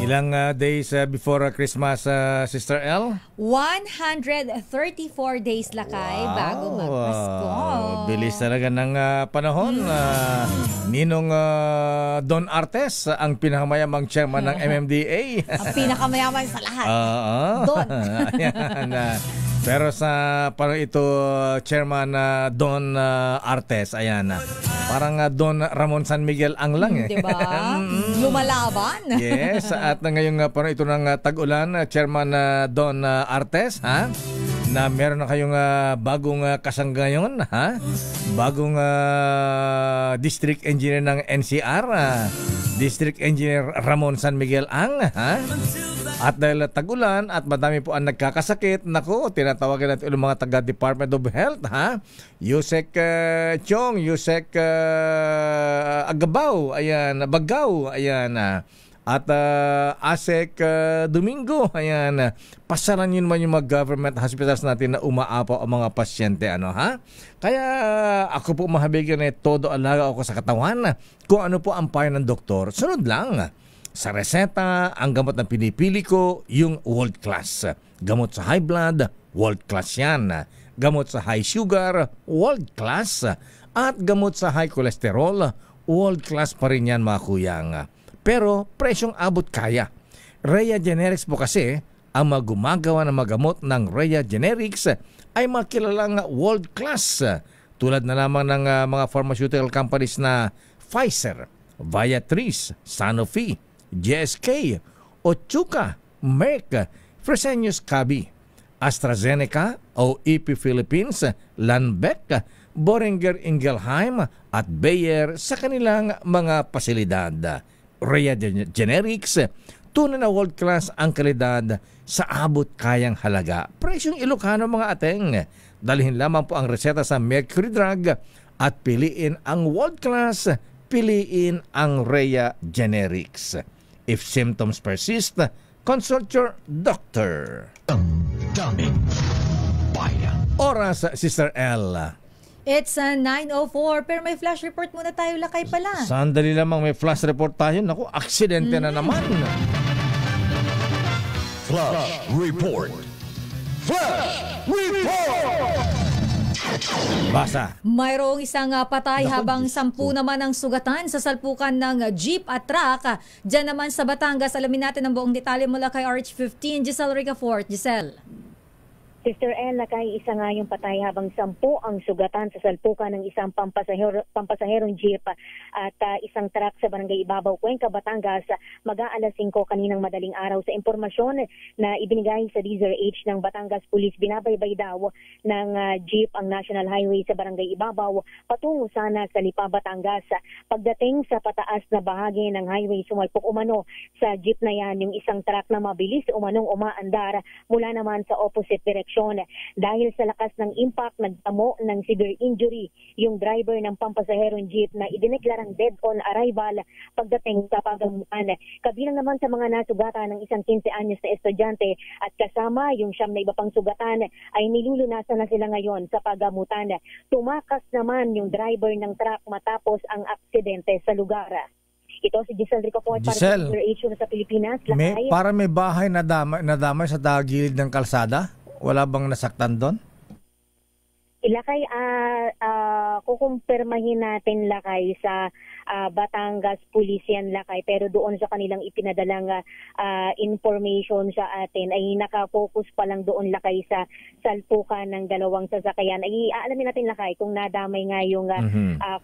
Ilang days before Christmas, Sister L? 134 days lakay bago magpasko. Bilis talaga ng panahon. Ninong Don Artes, ang pinakamayamang chairman ng MMDA. Ang pinakamayaman sa lahat. Don. Ayan, pero sa parang ito, Chairman Don Artes, ayan. Parang Don Ramon San Miguel ang lang eh. Diba? Lumalaban. Yes, at ngayong parang ito ng tag-ulan, Chairman Don Artes, ha? Na meron na kayong bagong kasangga ngayon, ha? Bagong District Engineer ng NCR, District Engineer Ramon San Miguel ang, ha? At dahil tag-ulan at madami po ang nagkakasakit, naku, tinatawagan natin yung mga taga-Department of Health, ha? Yusek Chong, Yusek Agabaw, ayan, Bagaw, ayan, at Asek Domingo, ayan, pasaran yun man yung mga government hospitals natin na umaapaw ang mga pasyente, ano, ha? Kaya ako po mahabigyan na todo alaga ako sa katawan, kung ano po ang payo ng doktor, sunod lang. Sa reseta, ang gamot na pinipili ko, yung world class. Gamot sa high blood, world class yan. Gamot sa high sugar, world class. At gamot sa high cholesterol, world class pa rin yan mga kuyang. Pero presyong abot kaya. Rhea Generics po kasi, ang magumagawa ng magamot ng Rhea Generics ay makilalang world class. Tulad na lamang ng mga pharmaceutical companies na Pfizer, Viatris, Sanofi, GSK, Otsuka, Merck, Fresenius Kabi, AstraZeneca o EP Philippines, Lundbeck, Boehringer Ingelheim at Bayer sa kanilang mga pasilidad. Rhea Generics, tunay na world class ang kalidad sa abot kayang halaga. Presyong Ilocano mga ateng. Dalhin lamang po ang reseta sa Mercury Drug at piliin ang world class, piliin ang Rhea Generics. If symptoms persist, consult your doctor. Daming bayan. Oras, Sister L. It's 9:04 pero may flash report muna tayo lakay pala. Sandali lamang may flash report tayo. Naku, aksidente na naman. Flash report. Flash report. Basa. Mayroong isang patay habang 10 naman ang sugatan sa salpukan ng jeep at truck. Diyan naman sa Batangas, alamin natin ang buong detalye mula kay RH15, Giselle Ricafort. Giselle. Sister L, nakay isa nga yung patay habang 10 ang sugatan sa salpukan ng isang pampasaherong jeep at isang truck sa Barangay Ibabaw, Cuenca, Batangas mag-aalas 5 kaninang madaling araw. Sa impormasyon na ibinigay sa Deezer H ng Batangas Police, binabaybay daw ng jeep ang National Highway sa Barangay Ibabaw patungo sana sa Lipa, Batangas. Pagdating sa pataas na bahagi ng highway, sumalpok umano sa jeep na yan yung isang truck na mabilis umanong umaandar mula naman sa opposite direction. Dahil sa lakas ng impact, nagtamo ng severe injury yung driver ng pampasaherong jeep na idineklarang dead on arrival pagdating sa pagamutan. Kabilang naman sa mga nasugatan ng isang 15 anyos na estudyante at kasama yung 9 na iba pang sugatan ay nilulunasan na sila ngayon sa pagamutan. Tumakas naman yung driver ng truck matapos ang aksidente sa lugar. Ito si Giselle Ricafort para sa H sa Pilipinas. Para may bahay na damay sa gilid ng kalsada? Wala bang nasaktan doon? Lakay, kukumpirmahin natin lakay sa Batangas Police yan lakay, pero doon sa kanilang ipinadalang information sa atin ay nakafocus pa lang doon lakay sa salpukan ng dalawang sasakyan. Ay aalamin natin lakay kung nadamay nga yung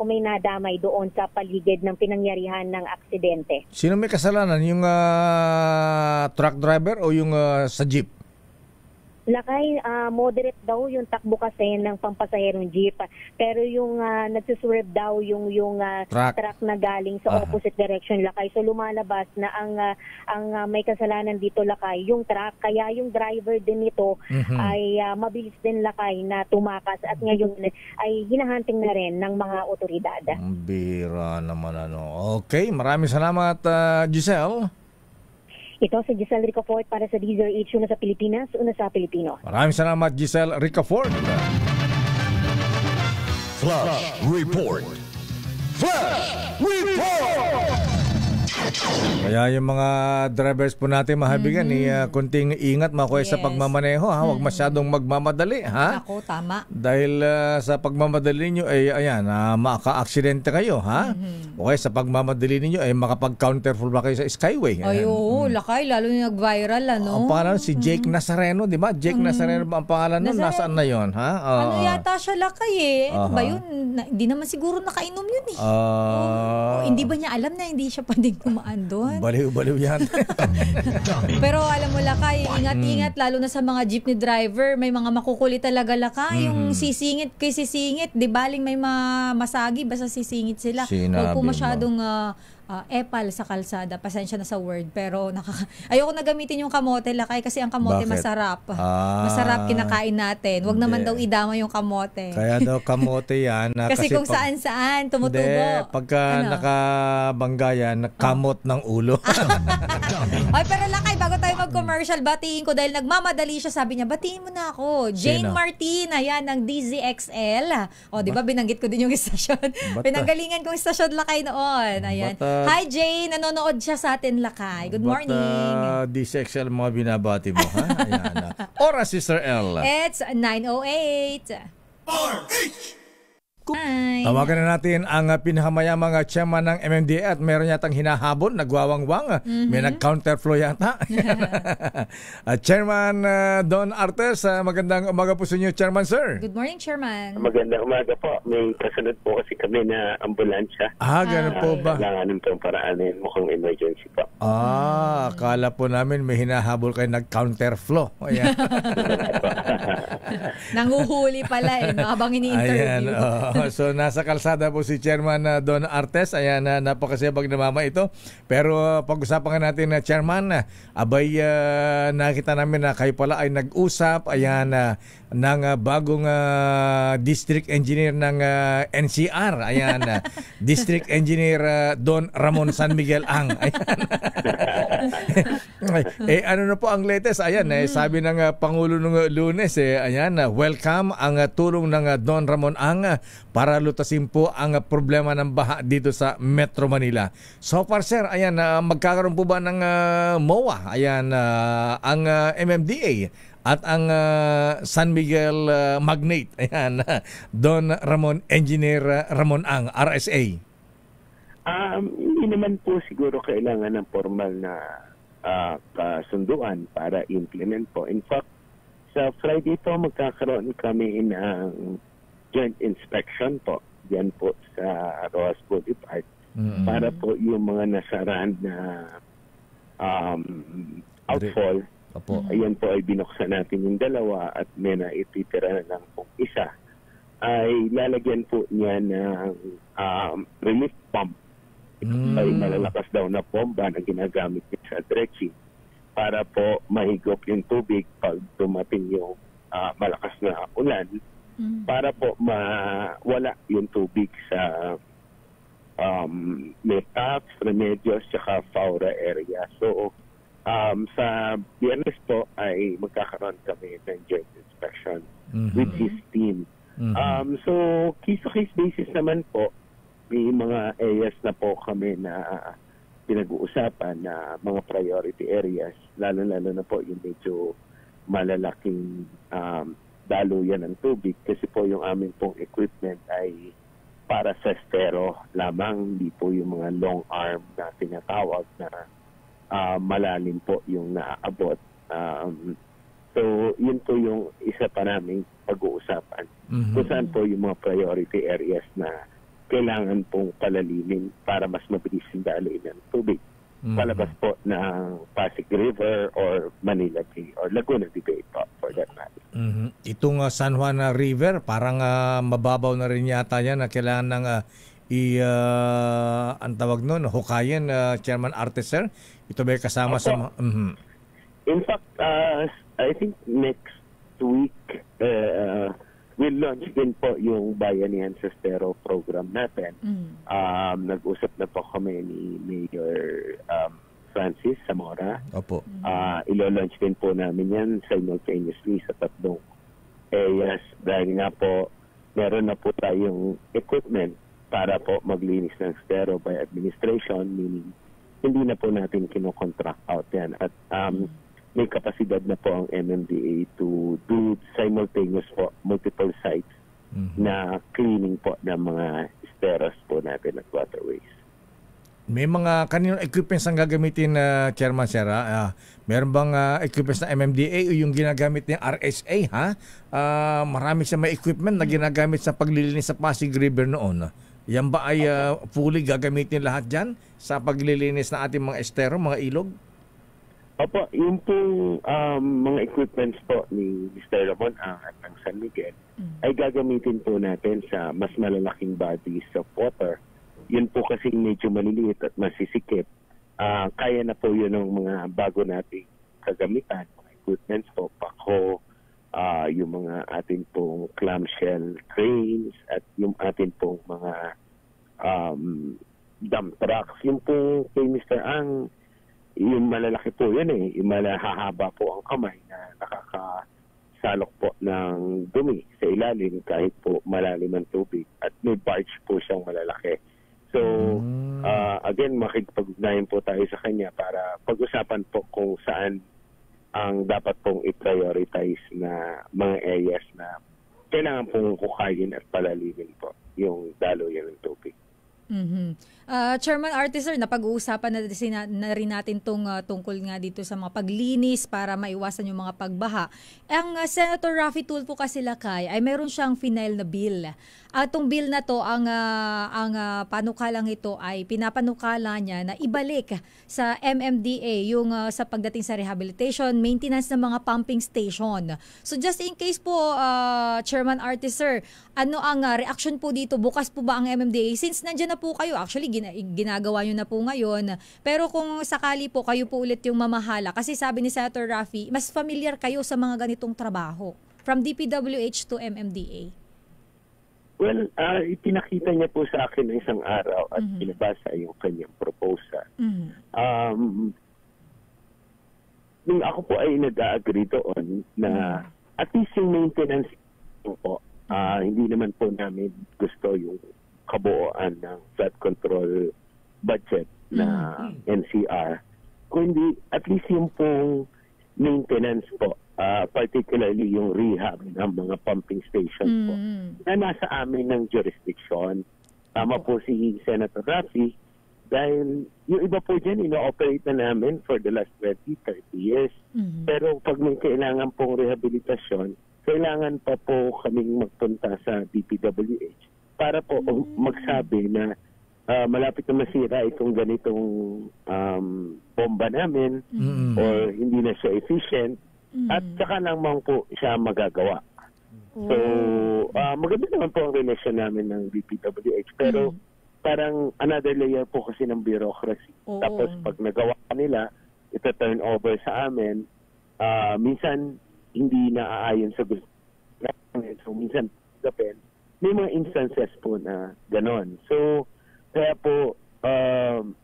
kung may nadamay doon sa paligid ng pinangyarihan ng aksidente. Sino may kasalanan? Yung truck driver o yung sa jeep? Lakay, moderate daw yung takbo kasi ng pampasaherong jeep. Pero yung nagsuswerve daw yung truck na galing sa opposite direction, Lakay. So lumalabas na ang may kasalanan dito, Lakay, yung truck. Kaya yung driver din nito ay mabilis din, Lakay, na tumakas at ngayon ay hinahunting na rin ng mga otoridad. Ang bira naman Okay, maraming salamat Giselle. Ito si Giselle Ricafort para sa DZRH, una sa Pilipinas, una sa Pilipino. Maraming salamat Giselle Ricafort. Flash Report. Flash Report! Kaya yung mga drivers po natin, mahabigan, kunting ingat makuha sa pagmamaneho, ha? Huwag masyadong magmamadali, ha? Ako, tama. Dahil sa pagmamadali niyo ay maka-aksidente kayo, ha? O kaya sa pagmamadali niyo ay makapag-counterful ba kayo sa skyway? Ay, oo, Lakay, lalo yung nag-viral, Ang pangalan si Jake Nazareno, di ba? Jake Nazareno ba ang pangalan nun? Nasaan na yon, ha? Ano yata siya, Lakay, eh? Ano ba yun? Hindi naman siguro nakainom yun, eh. Hindi ba niya alam na hindi siya pwedeng tumaan doon? Baliw-baliw yan. Pero alam mo, Lakay, ingat-ingat, lalo na sa mga jeepney driver, may mga makukulit talaga, Lakay. Yung sisingit kay sisingit, di baling may masagi, basta sisingit sila. Huwag po masyadong epal sa kalsada. Pasensya na sa word, pero ayoko na gamitin yung kamote, Lakay, kasi ang kamote masarap. Masarap, kinakain natin. Huwag naman daw idama yung kamote. Kaya daw kamote yan. Kasi kung saan-saan, tumutubo. Pagka nakabangga yan, kamot ng ulo. Ay, pero Lakay, bago tayo mag-commercial, batiin ko dahil nagmamadali siya. Sabi niya, batiin mo na ako. Jane Martina, yan, ng DZXL. O, di ba, binanggit ko din yung istasyon. Pinanggalingan kong istasyon, Lakay, noon. Ayan. Hi, Jane. Nanonood siya sa atin, Lakay. Good morning. DZXL mga binabati mo, ha? Ayan. Oras, Sister L. It's 9:08. RH! Tawagan na natin ang pinakamayamang chairman ng MMDA at meron yatang hinahabol, nagwawangwang. May nag-counterflow yata. Chairman Don Artes, magandang umaga po sa inyo, Chairman, sir. Good morning, Chairman. Magandang umaga po. May kasunod po kasi kami na ambulansya. Ganun po ba? Kailanganin po paraanin, mukhang emergency po. Akala po namin may hinahabol kayo, nag-counterflow. Ayan. Nanguhuli pala habang ini-interview. So nasa kalsada po si Chairman Don Artes. Ayan, napakasibag na mama ito. Pero pag-usapan natin na Chairman, nakita namin na kayo pala ay nag-usap ng bagong district engineer ng NCR. Ayan, District Engineer Don Ramon San Miguel Ang. Ano na po ang latest? Ayan, sabi ng Pangulo nung Lunes, welcome ang tulong ng Don Ramon Ang para lutasin po ang problema ng baha dito sa Metro Manila. So far, sir, ayan, magkakaroon po ba ng MOA? Ayan, ang MMDA at ang San Miguel Magnate. Ayan, Don Ramon Engineer Ramon Ang, RSA. Hindi naman po siguro kailangan ng formal na kasunduan para implement po. In fact, sa Friday po magkakaroon kami ng joint inspection po diyan po sa Rojas Boulevard para po yung mga nasaraan na outfall. Ayan po ay binuksan natin yung dalawa at may naititira na lang po isa. Ay lalagyan po niya ng relief pump. Ito ay malalakas daw na bomba na ginagamit niya sa dredging para po mahigop yung tubig pag dumating yung malakas na ulan para po mawala yung tubig sa Metax, Remedios, saka Faura area. So, sa Biyernes po ay magkakaroon kami ng joint inspection with his team. So, case-to-case basis naman po, may mga areas na po kami na pinag-uusapan na mga priority areas, lalo-lalo na po yung medyo malalaking daluyan ng tubig kasi po yung aming pong equipment ay para sa estero lamang, hindi po yung mga long arm na tinatawag na malalim po yung naaabot. So, yun po yung isa pa naming pag-uusapan. Kung saan po yung mga priority areas na kailangan pong palalimin para mas mabilis yung daloy ng tubig. Palabas po ng Pasig River or Manila Bay or Laguna de Bay po for that matter. Itong San Juan River, parang mababaw na rin yata yan na kailangan ng ang tawag nun, hukayin, Chairman Arteser. Ito ba kasama sa... In fact, I think next week, we'll launch din po yung Bayanihan sa Estero program natin. Nag-usap na po kami ni Mayor Francis Zamora. Opo. Ilo-launch din po namin yan simultaneously sa tatlong areas dahil nga po meron na po tayong equipment para po maglinis ng Estero by administration, meaning hindi na po natin kino-contract out yan. At may kapasidad na po ang MMDA to do simultaneous po multiple sites na cleaning po ng mga esteros po natin at waterways. May mga kaninong equipments ang gagamitin, Chairman Sera? Meron bang equipments na MMDA o yung ginagamit ng RSA? Marami siya may equipment na ginagamit sa paglilinis sa Pasig River noon. Yan ba ay fully gagamitin lahat dyan sa paglilinis ng ating mga estero, mga ilog? Opo, yung pong mga equipments po ni Mr. Ramon at ng San Miguel ay gagamitin po natin sa mas malalaking bodies of water. Yun po kasi medyo maliliit at masisikip. Kaya na po yun ng mga bago nating kagamitan, mga equipments po, pako, yung mga ating pong clamshell cranes at yung ating pong mga dump trucks. Yung po kay Mr. Ang, yung malalaki po yun yung malahahaba po ang kamay na nakakasalok po ng dumi sa ilalim kahit po malalim ang tubig at may barge po siyang malalaki. So, again, makikipag-ugnayan po tayo sa kanya para pag-usapan po kung saan ang dapat pong i-prioritize na mga areas na kailangan pong hukayin at palalimin po yung daloyan ng tubig. Chairman Arteser, napag-uusapan na rin natin tungkol nga dito sa mga paglinis para maiwasan yung mga pagbaha. Ang Senator Raffy Tulfo kasi Lakay ay meron siyang final na bill. Atong bill na to, ang panukalang ito ay pinapanukala niya na ibalik sa MMDA yung sa pagdating sa rehabilitation, maintenance ng mga pumping station. So just in case po, Chairman Arteser, ano ang reaction po dito? Bukas po ba ang MMDA? Since nandiyan na po kayo, actually ginagawa nyo na po ngayon, pero kung sakali po kayo po ulit yung mamahala, kasi sabi ni Senator Raffy, mas familiar kayo sa mga ganitong trabaho from DPWH to MMDA. Well, ipinakita niya po sa akin ng isang araw at pinabasa yung kanyang proposal. Nung ako po ay nag-agree doon na at least yung maintenance po, hindi naman po namin gusto yung kabuuan ng flood control budget na NCR. Kundi at least yung pong maintenance po, particularly yung rehab ng mga pumping stations po, na nasa amin ng jurisdiction. Tama po si Senator Raffy, dahil yung iba po dyan, ino-operate na namin for the last 20-30 years. Pero pag may kailangan pong rehabilitasyon, kailangan pa po kaming magpunta sa DPWH para po magsabi na malapit na masira itong ganitong bomba namin or hindi na siya efficient at saka naman po siya magagawa. So, maganda naman po ang relasyon namin ng DPWH pero parang another layer po kasi ng bureaucracy. Tapos pag nagawa nila, ito turn over sa amin, minsan hindi naaayon sa gusto namin. So, minsan may mga instances po na ganon. So, kaya po,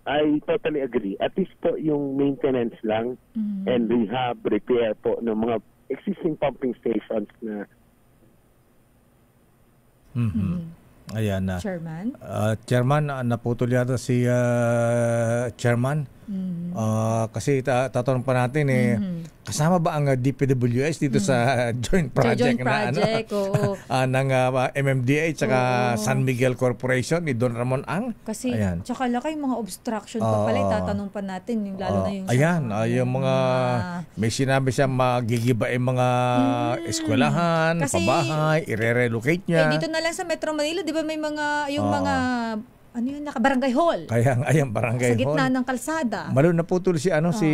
I totally agree. At least po yung maintenance lang and rehab, repair po ng mga existing pumping stations na Ayan na. Chairman? Chairman, naputol yata si Chairman. Kasi tatanong pa natin kasama ba ang DPWH dito sa joint project ng MMDA at San Miguel Corporation ni Don Ramon Ang? Kasi tsaka laki mga obstruction pa pala, tatanong pa natin yung lalo na yung yung mga may sinabi siya magigiba yung mga eskwelahan, pabahay, i-relocate niya. Dito na lang sa Metro Manila, di ba may mga yung mga ano yun, Barangay Hall. Kaya ayan, Barangay Sa gitna Hall. ng kalsada. Malo na putol si si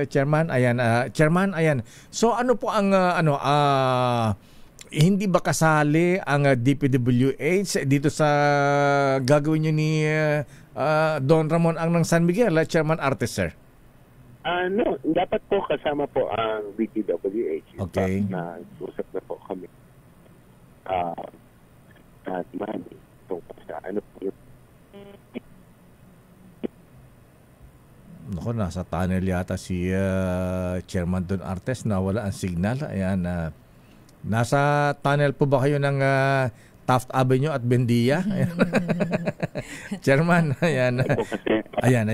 Chairman. Ayan, Chairman, ayan. So ano po ang hindi ba kasali ang DPWH dito sa gagawin niyo ni Don Ramon ang ng San Miguel, Chairman Artes, sir? No, dapat po kasama po ang DPWH. Okay. Nag-usap na po kami. At mani tungkol sa ano po yung Naku, nasa tunnel yata si Chairman Don Artes na wala ang signal. Ayan, nasa tunnel po ba kayo ng Taft Avenue at Bendia? Chairman, ayan. Ayan.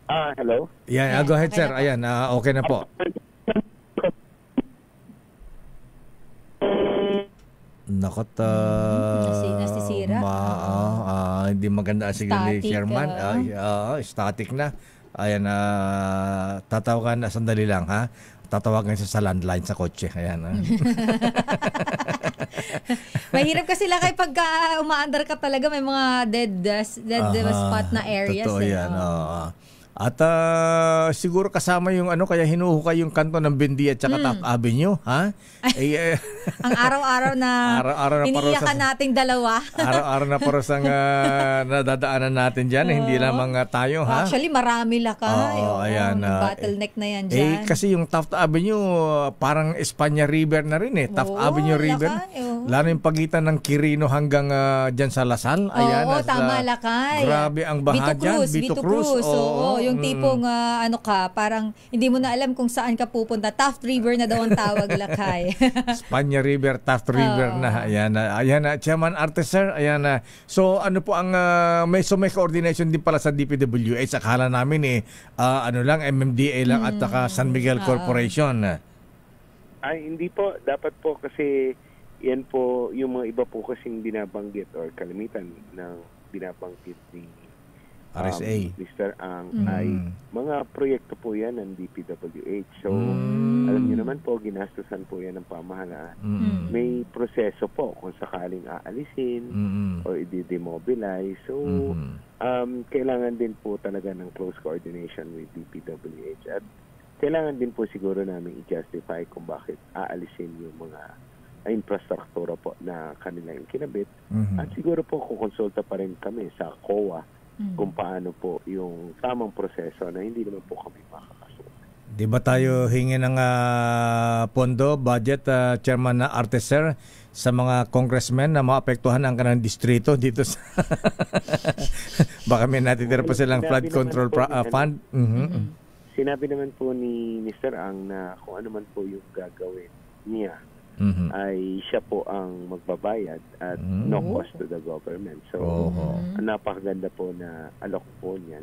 hello? Yeah, go ahead, sir. Ayan, okay na po. Nakot, nasisira. Hindi maganda ang signal ni Static, Chairman. Static na. Ayan, tatawagan na sandali lang, ha? Tatawagan siya sa landline sa kotse. Ayan. Mahirap kasi lang kay pagka umaandar ka talaga, may mga dead spot na areas. Totoo yan. At siguro kasama yung kaya hinuhukay yung kanto ng Bendia at saka Taft Avenue, ha? Ang araw-araw na iniiyakan nating dalawa. Araw-araw na parosang nadadaanan natin dyan, hindi lamang tayo, ha? Actually, marami lakay. Ayan. Bottleneck na yan dyan. Kasi yung Taft Avenue, parang Espanya River na rin, Taft Avenue River. Lalo yung pagitan ng Quirino hanggang dyan sa Lasal. Ayan, tama, lakay. Grabe ang baha dyan. Vito Cruz. Yung tipong parang hindi mo na alam kung saan ka pupunta. Taft River na daw ang tawag, lakay. Espanya River, Taft River na. Ayan na. Chairman Artes, sir. Ayan na. So ano po ang may coordination din pala sa DPWH. Akala namin MMDA lang at saka San Miguel Corporation. Ay, hindi po. Dapat po kasi yan po yung mga iba po kasing binabanggit or kalimitan ng binabanggit ni RSA. Mr. Ang ay mga proyekto po yan ng DPWH. So, alam niyo naman po, ginastusan po yan ng pamahalaan. May proseso po kung sakaling aalisin o i-demobilize. So, kailangan din po talaga ng close coordination with DPWH. At kailangan din po siguro namin i-justify kung bakit aalisin yung mga infrastruktura po na kanilang kinabit. At siguro po kukonsulta pa rin kami sa COA kung paano po yung tamang proseso na hindi naman po kami makakasunod. Di ba tayo hingi ng pondo, budget, Chairman na Artes, sir, sa mga congressmen na maapektuhan ang kanang distrito dito sa baka may natitira pa silang flood control fund? Sinabi naman po ni Mr. Ang na kung ano man po yung gagawin niya ay siya po ang magbabayad at no cost to the government. So, napakaganda po na alok po niyan.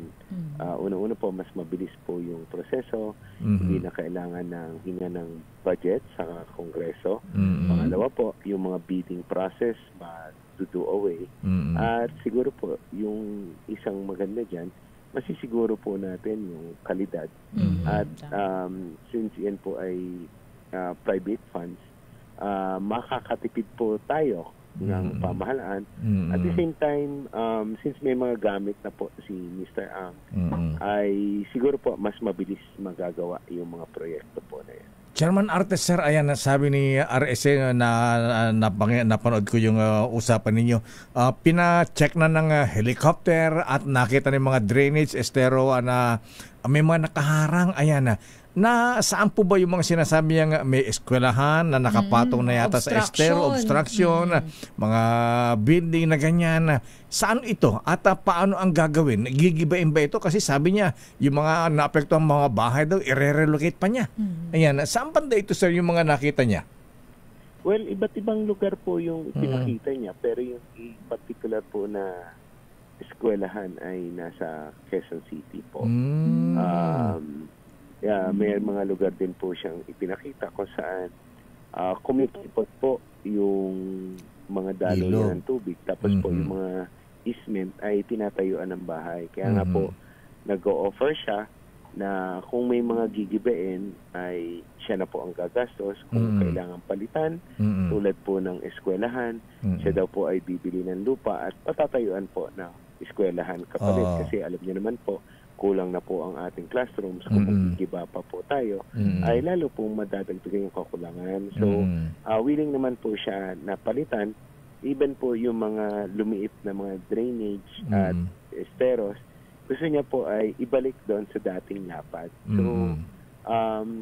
Una-una po, mas mabilis po yung proseso. Hindi na kailangan ng hinga ng budget sa Kongreso. Pangalawa po, yung mga bidding process ma-do away. At siguro po, yung isang maganda dyan, masisiguro po natin yung kalidad. At since yan po ay private funds, makakatipid po tayo ng pamahalaan. At the same time, since may mga gamit na po si Mr. Ang, ay siguro po mas mabilis magagawa yung mga proyekto po na yan. Chairman Artes, sir, ayan, sabi ni RSA na napanood ko yung usapan ninyo. Pina-check na ng helicopter at nakita ng mga drainage, estero na may mga nakaharang. Ayan na saan po ba yung mga sinasabi niyang may eskwelahan na nakapatong na yata sa estero, obstruction, mga building na ganyan. Saan ito? At paano ang gagawin? Gigibain ba ito? Kasi sabi niya, yung mga naapektuhan mga bahay daw, i-relocate pa niya. Ayan, saan banda ito, sir, yung mga nakita niya? Well, iba't ibang lugar po yung pinakita niya, pero yung particular po na eskwelahan ay nasa Quezon City po. May mga lugar din po siyang ipinakita kung saan kumikipot po yung mga dalo niya ng tubig. Tapos po yung mga easement ay tinatayuan ng bahay. Kaya nga po, nag-o-offer siya na kung may mga gigibain ay siya na po ang gagastos kung kailangan palitan, tulad po ng eskwelahan, siya daw po ay bibili ng lupa at patatayuan po ng eskwelahan kapalit kasi alam niyo naman po, kulang na po ang ating classrooms kung gigiba pa po tayo, ay lalo pong madadagdagan yung kakulangan. So, willing naman po siya na palitan, even po yung mga lumiit na mga drainage at esteros, gusto niya po ay ibalik doon sa dating lapad. So,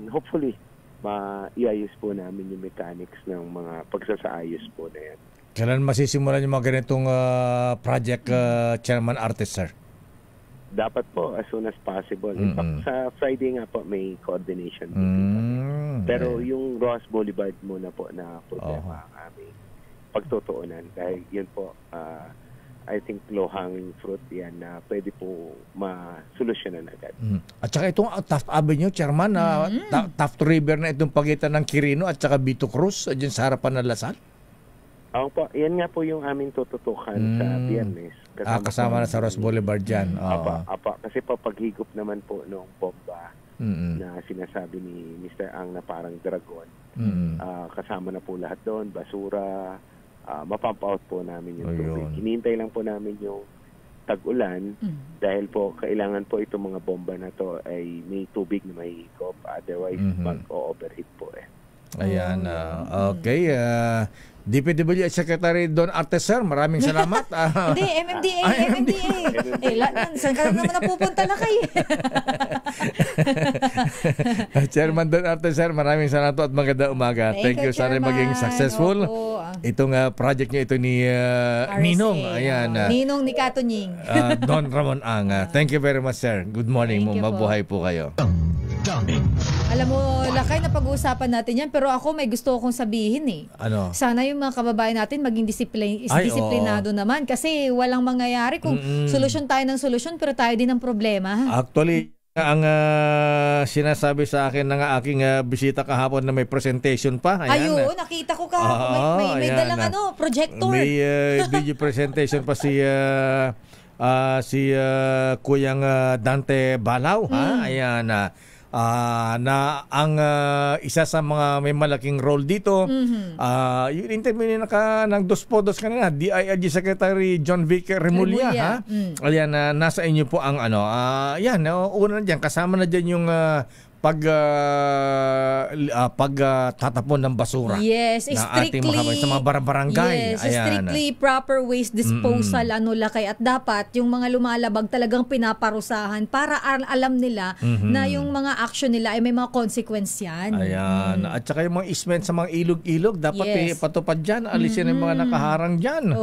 hopefully, maiayos po namin yung mechanics ng mga pagsasaayos po na yan. Kailan masisimulan yung mga ganitong project, Chairman Artes, sir? Dapat po as soon as possible. In fact, sa Friday nga po may coordination meeting. Pero yung Ross Boulevard muna po na problema ang aming pagtutuunan. Dahil yun po, I think low-hanging fruit yan na pwede po masolusyonan agad. At saka itong Taft Avenue, Chairman, Taft River na itong pagitan ng Quirino at saka Vito Cruz, dyan sa harapan ng Lasal? Po, yan nga po yung aming tututukan sa Biyernes. Kasama na sa Ross Boulevard dyan. Apa, kasi paghigop naman po noong bomba na sinasabi ni Mr. Ang na parang dragon, kasama na po lahat doon, basura, mapump out po namin yung tubig. Hinihintay lang po namin yung tag-ulan dahil po kailangan po itong mga bomba na to ay may tubig na may higop, otherwise mag-overheat po Ayan. Okay. DPWH Secretary Don Artes, sir, maraming salamat. Hindi, MMDA. Saan ka naman napupunta na kayo? Chairman Don Artes, sir, maraming salamat at magandang umaga. Thank you. Sana maging successful. Itong project niya ito ni Ninong. Ayan. Ninong ni Katunying. Don Ramon Ang. Thank you very much, sir. Good morning. Mabuhay po kayo. Alam mo, Lakay, na pag-uusapan natin yan, pero ako may gusto akong sabihin Ano? Sana yung mga kababayan natin maging disiplinado naman kasi walang mangyayari kung solusyon tayo ng solusyon pero tayo din ng problema. Actually, ang sinasabi sa akin ng aking bisita kahapon na may presentation pa. Ayun, nakita ko kahapon. May dalang projector. May video presentation pa si Kuyang Dante Balaw. Ayan na ang isa sa mga may malaking role dito, yung interview ng Dos Podos kanina, DILG Secretary John Vic Remulla. Ayan, nasa inyo po ang yan, una na dyan, kasama na dyan yung pagtatapon ng basura. Yes, strictly sa mga barangay. Yes, strictly proper waste disposal Lakay, at dapat yung mga lumalabag talagang pinaparusahan para alam nila na yung mga action nila ay may mga consequence yan. Ayan. At saka yung mga easement sa mga ilog-ilog dapat patupad dyan, alisin yung mga nakaharang dyan.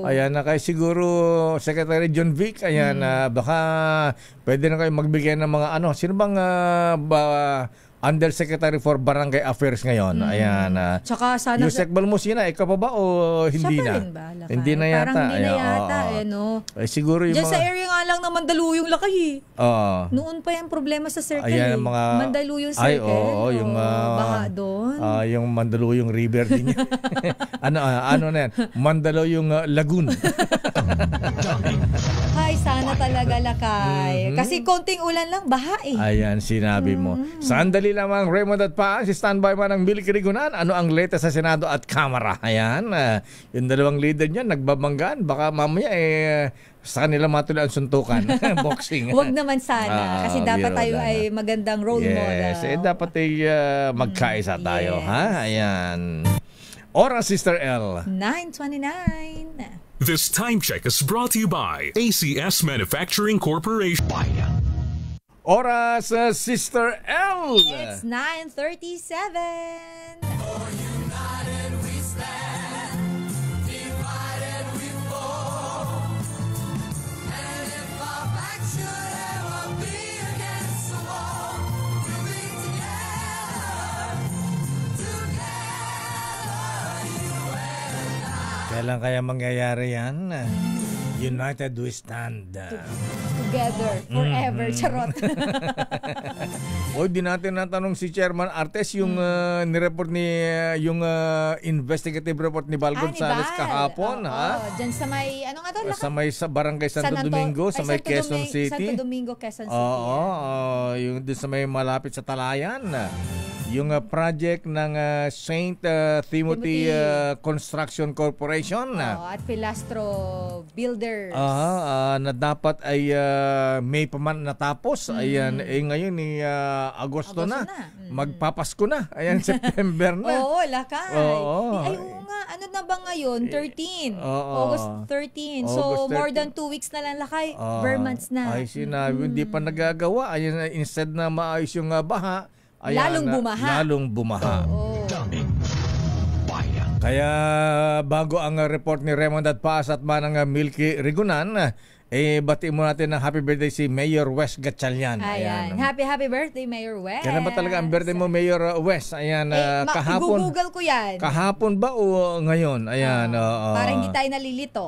Ayan, kaya siguro Secretary John Vic, ayan, baka pwede na kayo magbigay ng mga sino bang Undersecretary for Barangay Affairs ngayon. Ayan. Tsaka sana Yusek Balmosina, ikaw pa ba o hindi na? Hindi na yata. Parang hindi na yata. Siguro yung diyan sa area nga lang ng Mandaluyong Lakay. Noon pa yung problema sa circle. Ayan, mga Mandaluyong circle. Yung baha doon. Yung Mandaluyong River din yan. ano na yan? Mandaluyong Lagoon. Hay, sana talaga Lakay. Kasi konting ulan lang, baha Ayan, sinabi mo. Sandali lamang, Raymond at Paan, si standby man ng Bill Kirigunan. Ano ang latest sa Senado at Kamara? Ayan, yung dalawang leader niyan, nagbabanggaan. Baka mamaya sa kanila matuloy ang suntukan. Boxing. Huwag naman sana. Kasi dapat tayo ay magandang role model. Yes, dapat magkaisa tayo. Ayan. Oras, Sister L. 9:29. This time check is brought to you by ACS Manufacturing Corporation. Oras, Sister L. It's 9:37. United we stand, divided we fall. And if our back should ever be against the wall, we'll be together, you and I. Kailan kaya mangyayari yan? United we stand. Together, forever. Charot. O di natin natanong si Chairman Artes yung nireport ni yung investigative report ni Val Gonzales kahapon, ha? Diyan sa may ano nga to? Sa Barangay Santo Domingo, sa may Quezon City. Santo Domingo, Quezon City. Yung doon sa may malapit sa Talayan. Yung project ng Saint Timothy Construction Corporation at Pilastro Builder na dapat ay May pa man natapos. Ayan, ngayon ni Agosto na. Magpapasko na. Ayan, September na. Oo, lakay. Ay, oo nga. Ano na ba ngayon? 13. August 13. So, more than 2 weeks na lang, lakay. Vermonths na. Ay, sinabi, hindi pa nagagawa. Ayan, instead na maayos yung baha, ayan, lalong bumaha. Kaya bago ang report ni Raymond at Paas at manang Milky Rigunan, bati mo natin ng happy birthday si Mayor Wes Gatchalian. Ayan. Happy birthday, Mayor Wes. Kailan ba talaga ang birthday mo, Mayor Wes? Ayan, kahapon. Google ko yan. Kahapon ba o ngayon? Ayan. Para hindi tayo nalilito.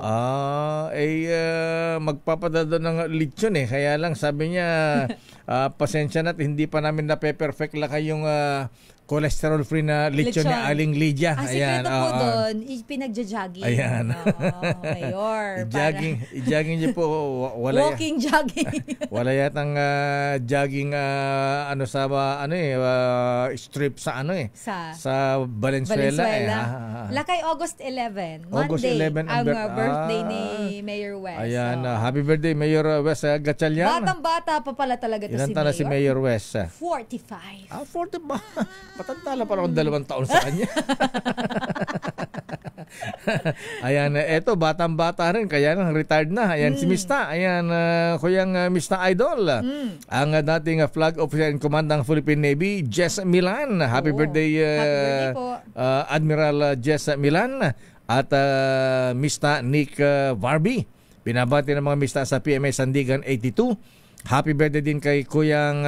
Magpapadado ng lechon Kaya lang sabi niya, pasensya na, hindi pa namin na-perfect lang kayong cholesterol-free na lechon ni Aling Lydia. Ayan, sikreto po doon, pinagja-jogging. Ayan. Mayor. I-jogging niyo po. Walking jogging. Wala yatang jogging strip sa sa Valenzuela. Lakay August 11. August Monday 11 ang birthday ni Mayor Wes. Ayan, happy birthday Mayor Wes Gatchalian. Batang-bata pa pala talaga to si Mayor. Ilan taon na si Mayor Wes? 45. 45. Matanda lang parang 2 taon sa kanya. Ayan, eto batang-bata rin kaya nang retired na. Ayan si Mista. Ayan, kuyang Mista Idol. Ang dating flag officer in command ng Philippine Navy, Jess Milan. Happy birthday po. Admiral Jess Milan at Mista Nick Varby. Binabati ng mga Mista sa PMA Sandigan 82. Happy birthday din kay Kuyang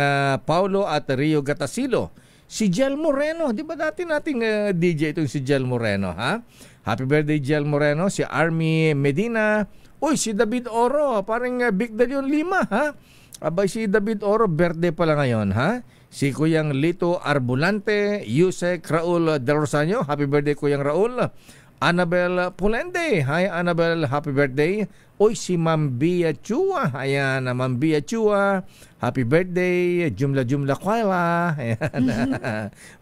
Paulo at Rio Gatasilo. Si Jel Moreno, di ba dati nating DJ itong si Jel Moreno, ha? Happy birthday Jel Moreno, si Army Medina. Uy, si David Oro, parang Big Dalion 5, ha? Abay, si David Oro, birthday pala ngayon, ha? Si Kuyang Lito Arbulante, Yusek Raul Del Rosario, happy birthday Kuyang Raul. Annabel Pulende, hi Annabel, happy birthday. Uy, si Ma'am Bia Chua, ayan, Ma'am Bia Chua, happy birthday. Jumla Kwaila, ayan.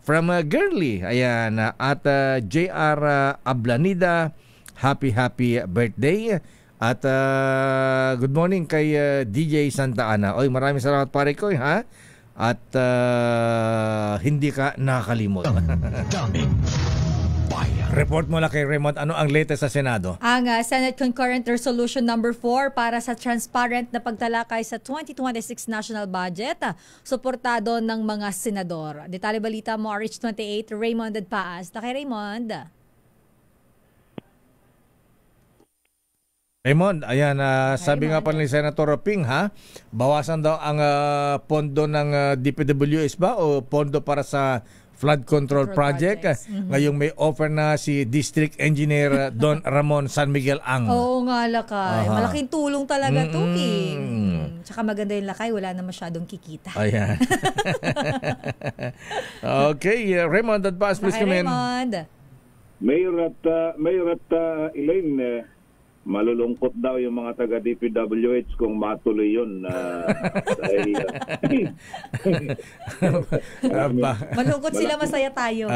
From Girly, ayan, at JR Ablanida, happy birthday. At good morning kay DJ Santa Ana. Oy, maraming salamat pare ko, ha? At hindi ka nakakalimot. Report mo na kay Raymond, ano ang latest sa Senado? Ang Senate Concurrent Resolution number 4 para sa transparent na pagtalakay sa 2026 national budget, suportado ng mga senador. Detalye balita mo, RH28, Raymond Adpaas. Kay Raymond. Raymond, ayan, sabi nga pa ni Senator Ping, ha? Bawasan daw ang pondo ng DPWH ba o pondo para sa flood control project. Ngayong may offer na si District Engineer Don Ramon San Miguel Ang. Oo nga, lakay. Malaking tulong talaga to, King. Tsaka maganda yung lakay, wala na masyadong kikita. Ayan. Okay, Raymond, advance please come in. Raymond. Mayor at Elaine, malulungkot daw yung mga taga DPWH kung matuloy yun. Malungkot sila, masaya tayo.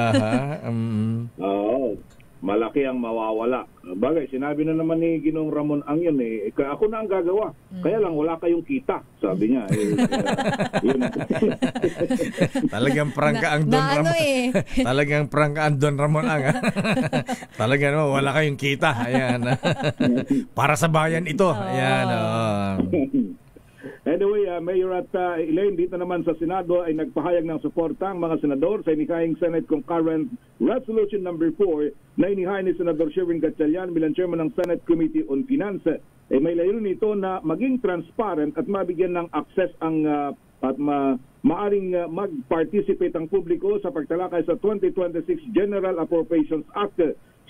Oo, malaki ang mawawala. Bagay, sinabi na naman ni Ginoong Ramon Ang yun ako na ang gagawa. Kaya lang wala kayong kita, sabi niya. Talagang prangka ang Don Ramon. Talagang prangka ang Don Ramon Ang. Talagang wala kayong kita. Ayan. Para sa bayan ito. Ayan. Anyway, Mayor at Elaine, dito naman sa Senado ay nagpahayag ng suporta ang mga senador sa inihayang Senate Concurrent Resolution number 4 na inihain ni Senador Sherwin Gatchalian bilang chairman ng Senate Committee on Finance. May layunin nito na maging transparent at mabigyan ng access ang maaring mag-participate ang publiko sa pagtalakay sa 2026 General Appropriations Act.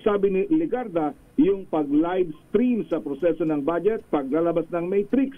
Sabi ni Ligarda, yung pag-live stream sa proseso ng budget, paglalabas ng matrix,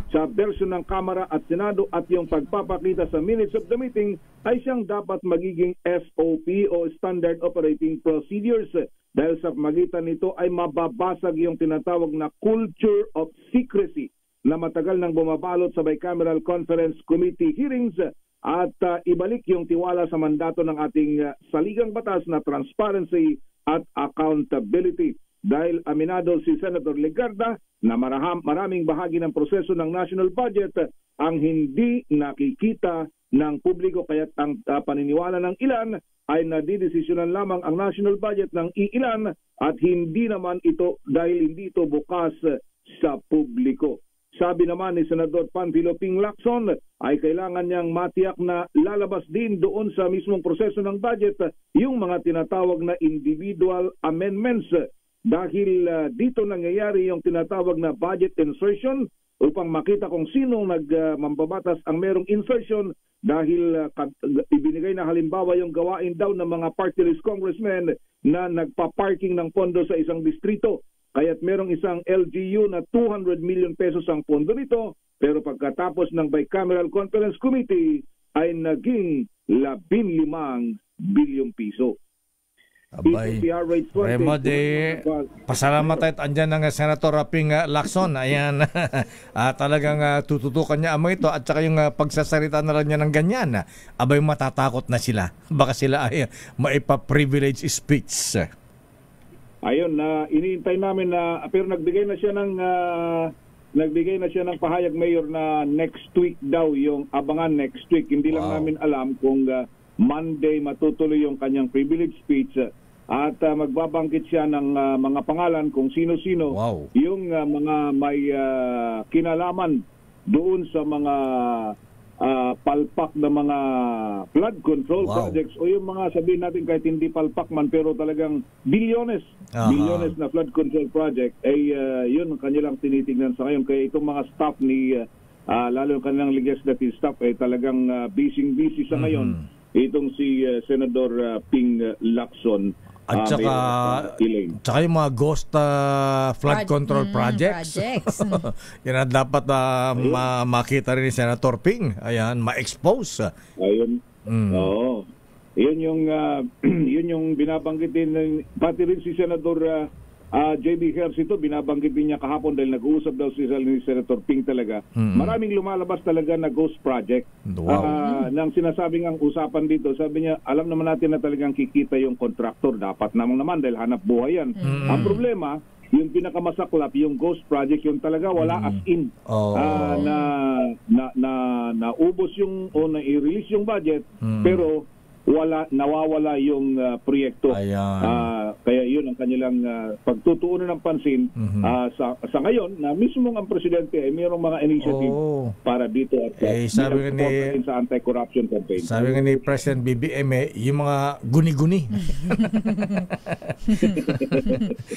sa bersyon ng Kamara at Senado at yung pagpapakita sa minutes of the meeting ay siyang dapat magiging SOP o Standard Operating Procedures. Dahil sa magitan nito ay mababasag yung tinatawag na culture of secrecy na matagal nang bumabalot sa Bicameral Conference Committee hearings at ibalik yung tiwala sa mandato ng ating saligang batas na transparency at accountability. Dahil aminado si Senator Legarda na maraming bahagi ng proseso ng national budget ang hindi nakikita ng publiko, kaya't ang paniniwala ng ilan ay nadidesisyonan lamang ang national budget ng iilan at hindi naman ito dahil hindi ito bukas sa publiko. Sabi naman ni Senador Panfilo Ping Lacson ay kailangan niyang matiyak na lalabas din doon sa mismong proseso ng budget yung mga tinatawag na individual amendments dahil dito nangyayari yung tinatawag na budget insertion upang makita kung sinong mambabatas ang merong insertion dahil ibinigay na halimbawa yung gawain daw ng mga party list congressmen na nagpa-parking ng pondo sa isang distrito. Kaya't merong isang LGU na 200 million pesos ang pondo nito, pero pagkatapos ng Bicameral Conference Committee ay naging 15 bilyong piso. Abay, Remo, pasalamat tayo andyan ng Senator Ping Lacson. Ayan, talagang tututukan niya ama ito at saka yung pagsasarita na lang niya ng ganyan. Abay, matatakot na sila. Baka sila ay maipa-privilege speech. Ayun, iniintay namin na pero nagbigay na siya ng pahayag, Mayor, na next week daw yung abangan next week. Hindi lang namin alam kung Monday matutuloy yung kanyang privilege speech at magbabangkit siya ng mga pangalan kung sino-sino yung mga may kinalaman doon sa mga palpak na mga flood control projects o yung mga sabihin natin kahit hindi palpak man pero talagang bilyones na flood control project ay yun ang kanilang tinitingnan sa ngayon. Kaya itong mga staff ni lalo yung kanilang legislative staff ay talagang busy sa ngayon. Itong si Senador Ping Lacson at saka yung mga ghost flood control projects. Yan ang dapat makita rin ni Senator Ping. Ayan, ma-expose. Ayun. Oo. Yun yung binabanggit din pati rin si Senador JB Herbs ito, binabanggit din niya kahapon dahil nag-uusap daw si Senator Ping talaga. Maraming lumalabas talaga na ghost project. Nang sinasabing ang usapan dito, sabi niya, alam naman natin na talagang kikita yung contractor. Dapat naman dahil hanap buhay yan. Ang problema, yung pinakamasaklap, yung ghost project, yung talaga wala as in. Naubos yung, o na-release yung budget, pero nawawala yung proyekto. Kaya yun ang kanilang pagtutuunan ng pansin sa ngayon na mismo ang presidente ay mayroong mga initiative para dito at sabi ni, sa anti-corruption campaign. Sabi nga ni President BBM yung mga guni-guni.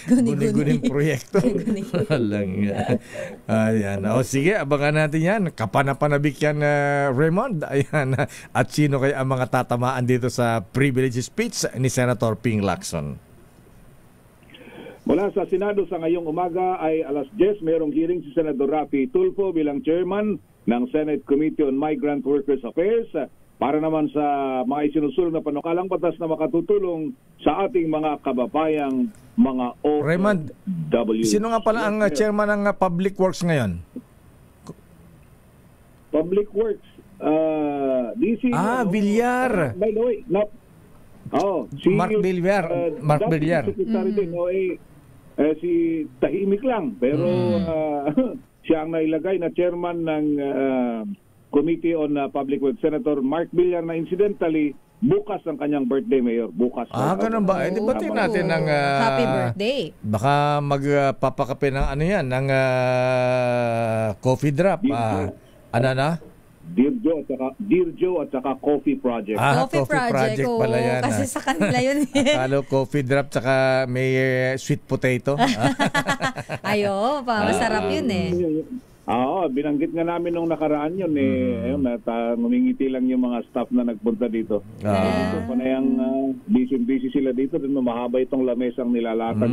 Guni-guning proyekto. Ayan. Sige, abangan natin yan. Kapanapanabik yan, Raymond. Ayan. At sino kaya ang mga tatamaan dito sa privilege speech ni Senator Ping Lacson? Mula sa Senado sa ngayong umaga ay alas 10, mayroong hearing si Senador Rafi Tulfo bilang chairman ng Senate Committee on Migrant Workers Affairs para naman sa mga isinusulong na panukalang batas na makatutulong sa ating mga kababayang mga OFW. Sino nga pala ang chairman ng Public Works ngayon? Public Works? DC, Villar. By the way, si Mark Villar. Mark Villar. Secretary din, si tahimik lang. Pero siya ang nailagay na chairman ng Committee on Public Works, Senator Mark Villar, na incidentally, bukas ang kanyang birthday, Mayor. Bukas. Ganun ba? Di ba natin ng happy birthday. Baka magpapakape ng ng coffee drop. Ano na? Dear Joe at saka Coffee Project. Coffee Project pala yan. Kasi sa kanila yun. Akala coffee drop tsaka may sweet potato. Masarap yun eh. Oo, binanggit nga namin nung nakaraan yun. Ayun, ngumingiti lang yung mga staff na nagpunta dito. Dito panayang busy sila dito. Mahaba itong lamesang nilalatag.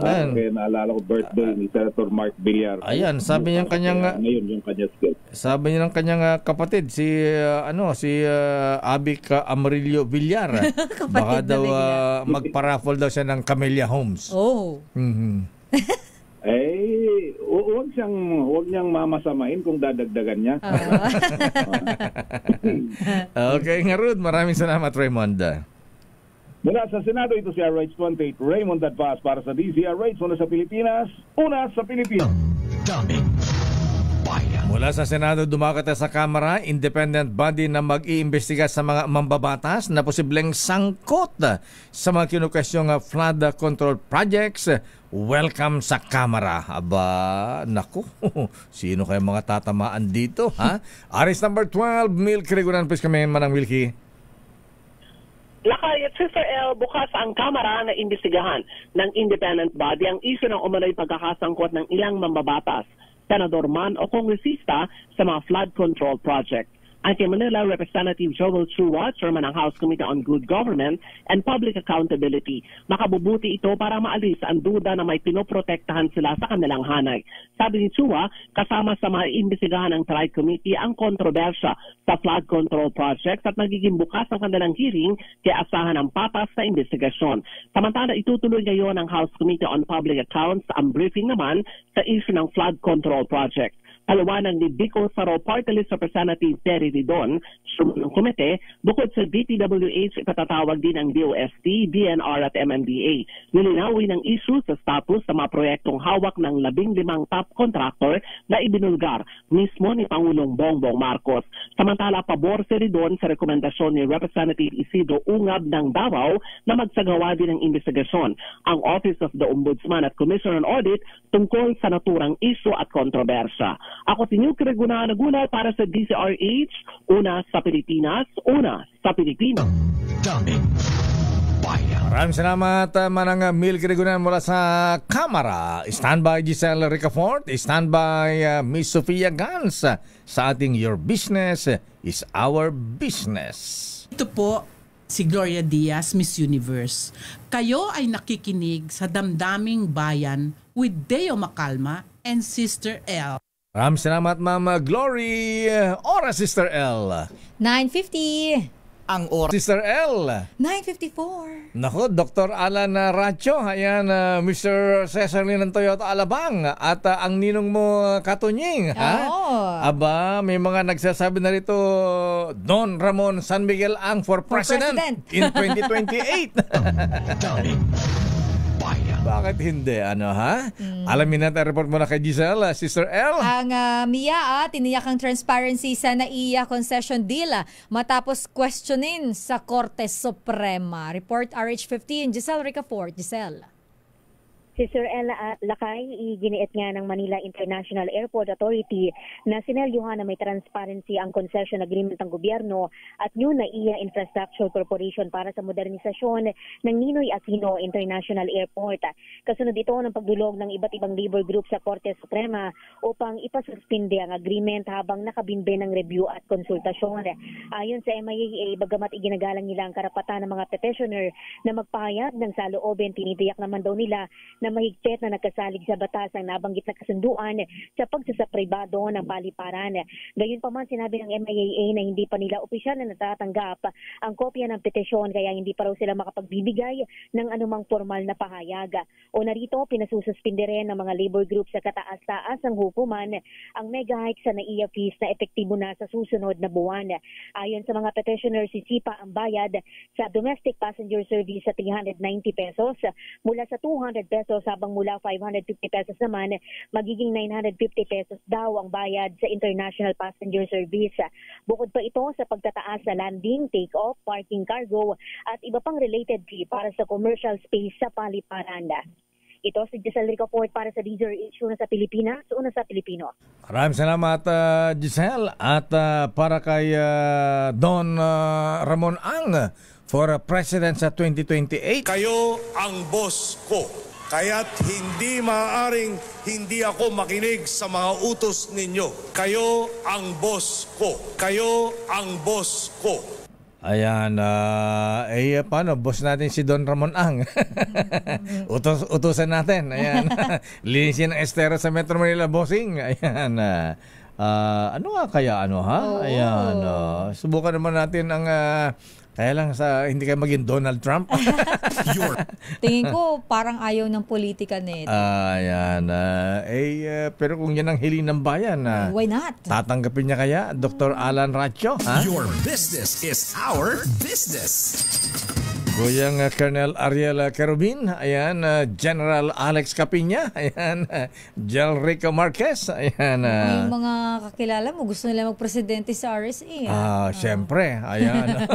Kaya naalala ko birthday ni Senator Mark Villar. Ayan, sabi niya kanyang ngayon yung kanya skill. Sabi niya ng kanyang kapatid si Abic Amarillo Villar. Baka daw magpa-raffle daw siya ng Camellia Homes. Oh. Huwag niyang mamasamain kung dadagdagan niya. Okay, nga Rud, maraming salamat, Raymond. Mula sa Senado, ito si RH28 Raymond Dadvas para sa DZRH, una sa Pilipinas, una sa Pilipinas. Mula sa Senado, dumakot sa Kamara, independent body na mag-iimbestiga sa mga mambabatas na posibleng sangkot sa mga kinukesyong flood control projects. Welcome sa Kamara. Aba, naku, sino kayo mga tatamaan dito, ha? Aris number 12, Milky Regunan, please kami manang Milky. Lakay at Sister L, bukas ang Kamara na imbestigahan ng independent body ang isu ng umano'y pagkakasangkot ng ilang mambabatas, senador man o kongresista sa mga flood control project. Ang kay Manila Representative Joel Chua, Chairman ng House Committee on Good Government and Public Accountability. Makabubuti ito para maalis ang duda na may pinoprotektahan sila sa kanilang hanay. Sabi ni Chua, kasama sa mga imbestigahan ng Tri Committee ang kontrobersya sa flood control projects at magiging bukas ang kanilang hearing kaya asahan ang patas sa investigasyon. Samantala, itutuloy ngayon ng House Committee on Public Accounts ang briefing naman sa issue ng flood control project. Paliwanag ni Bicol Saro Party List Representative Terry Ridon, ng komite, bukod sa DPWH, ipatatawag din ang DOST, DNR at MMDA. Nilinawin ang issue sa status sa mga proyektong hawak ng 15 top contractor na ibinulgar mismo ni Pangulong Bongbong Marcos. Samantala, pabor si Ridon sa rekomendasyon ni Representative Isidro Ungab ng Davao na magsagawa din ng investigasyon ang Office of the Ombudsman at Commission on Audit tungkol sa naturang issue at kontrobersya. Ako si Milky Regunan Nagula para sa DZRH, una sa Pilipinas, una sa Pilipino. Maraming salamat, manang Milky Regunan mula sa Kamara. Standby Giselle Ricafort, standby Miss Sofia Gans sa ating Your Business is Our Business. Ito po si Gloria Diaz, Miss Universe. Kayo ay nakikinig sa Damdaming Bayan with Deo Macalma and Sister L. Maraming salamat, Mama Glory. Oras, Sister L. 9:50. Ang oras. Sister L. 9:54. Nako, Dr. Alan Racho. Ayan, Mr. Cesar ng Toyota Alabang. At ang ninong mo, Katunying. Ha? Aba, may mga nagsasabi na rito, Don Ramon San Miguel ang for president in 2028. Bakit hindi? Ano, ha? Alamin natin, report mo na kay Giselle, Sister L. Ang MIA, tiniyak ang transparency sa NAIA concession deal matapos questionin sa Korte Suprema. Report RH15, Giselle Ricafort. Giselle. Si Sir Ella Lakay, iginiit nga ng Manila International Airport Authority na sinelyuhan na may transparency ang concession agreement ng gobyerno at new NAIA Infrastructure Corporation para sa modernisasyon ng Ninoy Aquino International Airport. Kasunod ito ng pagdulog ng iba't ibang labor group sa Korte Suprema upang ipasuspinde ang agreement habang nakabinbe ng review at konsultasyon. Ayon sa MIAA, bagamat iginagalang nila ang karapatan ng mga petitioner na magpahayag ng saloobin, tinitiyak naman daw nila na mahigpit na nagkasalig sa batas ang nabanggit na kasunduan sa pagsasapribado ng paliparan. Gayunpaman, sinabi ng MIAA na hindi pa nila opisyal na natatanggap ang kopya ng petisyon kaya hindi pa raw sila makapagbibigay ng anumang formal na pahayag. O narito, pinasususpinde rin ng mga labor group sa kataas-taas ang hukuman ang mega hike sa NAIA fees na epektibo na sa susunod na buwan. Ayon sa mga petitioner, sisipa ang bayad sa domestic passenger service sa 390 pesos mula sa 200 pesos habang mula 550 pesos naman magiging 950 pesos daw ang bayad sa international passenger service. Bukod pa ito sa pagtataas sa landing, take-off, parking, cargo at iba pang related fee para sa commercial space sa paliparan. Ito si Giselle Ricafort para sa DZRH, una sa Pilipinas, una sa Pilipino. Maraming salamat, Giselle. At para kay Don Ramon Ang for President sa 2028. Kayo ang boss ko. Kaya't hindi maaaring hindi ako makinig sa mga utos ninyo. Kayo ang boss ko. Kayo ang boss ko. Ayan, paano? Boss natin si Don Ramon Ang. Utusan natin. Ayan. Linisin ang estero sa Metro Manila, bossing. Ayan. Ano nga kaya, ha? Ayan. Subukan naman natin ang... kaya lang hindi kayo maging Donald Trump. Tingin ko parang ayaw ng politika nito. Ayan. Pero kung yan ang hiling ng bayan, why not? Tatanggapin niya kaya, Dr. Alan Ratio? Ha? Your business is our business. Kuyang Colonel Ariel Kerubin, ayan, General Alex Capiña, ayan, Jel Rico Marquez, ayan. Yung mga kakilala mo, gusto nila magpresidente sa RSA. Siyempre, ayan.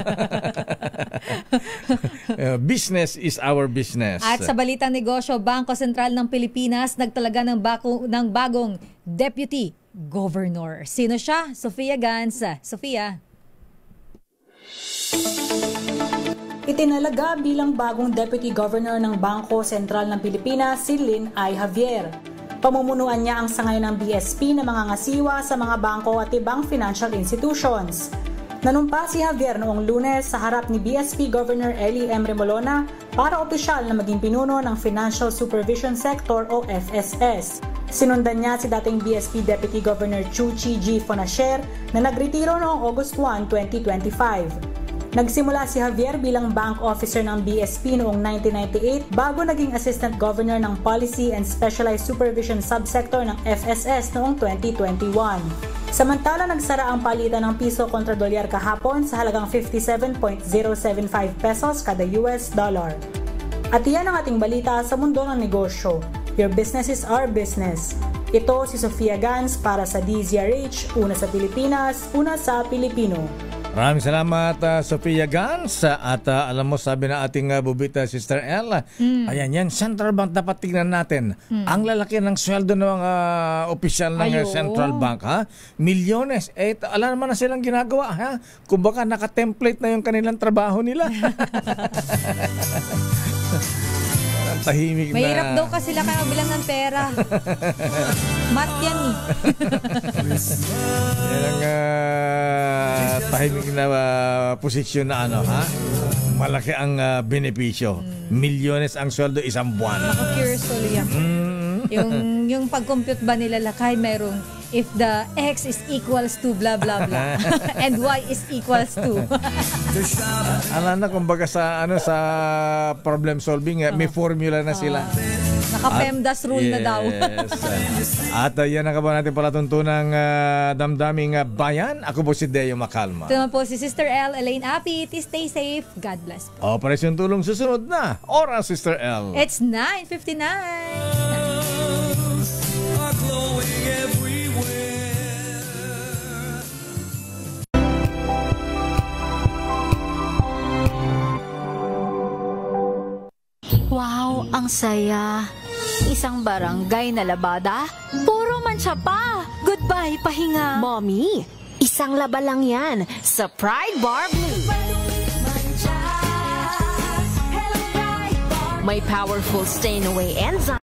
Business is our business. At sa balitang negosyo, Bangko Sentral ng Pilipinas nagtalaga ng bagong Deputy Governor. Sino siya? Sofia Gans. Sofia. Itinalaga bilang bagong Deputy Governor ng Bangko Sentral ng Pilipinas si Lynn I. Javier. Pamumunuan niya ang sangay ng BSP na mga ngasiwa sa mga bangko at ibang financial institutions. Nanumpa si Javier noong Lunes sa harap ni BSP Governor Ellie M. Remolona para opisyal na maging pinuno ng Financial Supervision Sector o FSS. Sinundan niya si dating BSP Deputy Governor Chu Chi G. Fonacier na nagretiro noong August 1, 2025. Nagsimula si Javier bilang bank officer ng BSP noong 1998 bago naging assistant governor ng Policy and Specialized Supervision Subsector ng FSS noong 2021. Samantala, nagsara ang palitan ng piso kontra dolyar kahapon sa halagang 57.075 pesos kada US dollar. At iyan ang ating balita sa mundo ng negosyo. Your business is our business. Ito si Sofia Gans para sa DZRH, una sa Pilipinas, una sa Pilipino. Maraming salamat, Sofia Gans. At alam mo, sabi na ating bubita, Sister L, ayan yan, Central Bank dapat tignan natin. Ang lalaki ng sweldo ng mga opisyal ng Central Bank, ha? Milyones. Alam naman na silang ginagawa, ha? Kung baka naka-template na yung kanilang trabaho nila. Tahimik na. Mahirap daw kasi sila bilang ng pera. Mat yan eh. Yan ang tahimik na posisyon na ha? Malaki ang benepisyo. Milyones ang sweldo isang buwan. Naka-curious tuloy ako. Yung pag-compute ba nila lakay merong if the X is equals to blah blah blah and Y is equals to. Alam na kumbaga sa problem solving, may formula na sila. Naka-PEMDAS rule na daw. At yan ang kaba natin palatuntunang damdaming bayan. Ako po si Deo Macalma. Ito naman po si Sister L. Elaine Apit. Stay safe. God bless po. Operasyon Tulong susunod na. Oras, Sister L. It's 9:59. Wow, ang saya. Isang barangay na labada, puro mancha pa. Goodbye, pahinga. Mommy, isang laba lang yan sa Pride Bar Blue. May powerful stain away enzyme.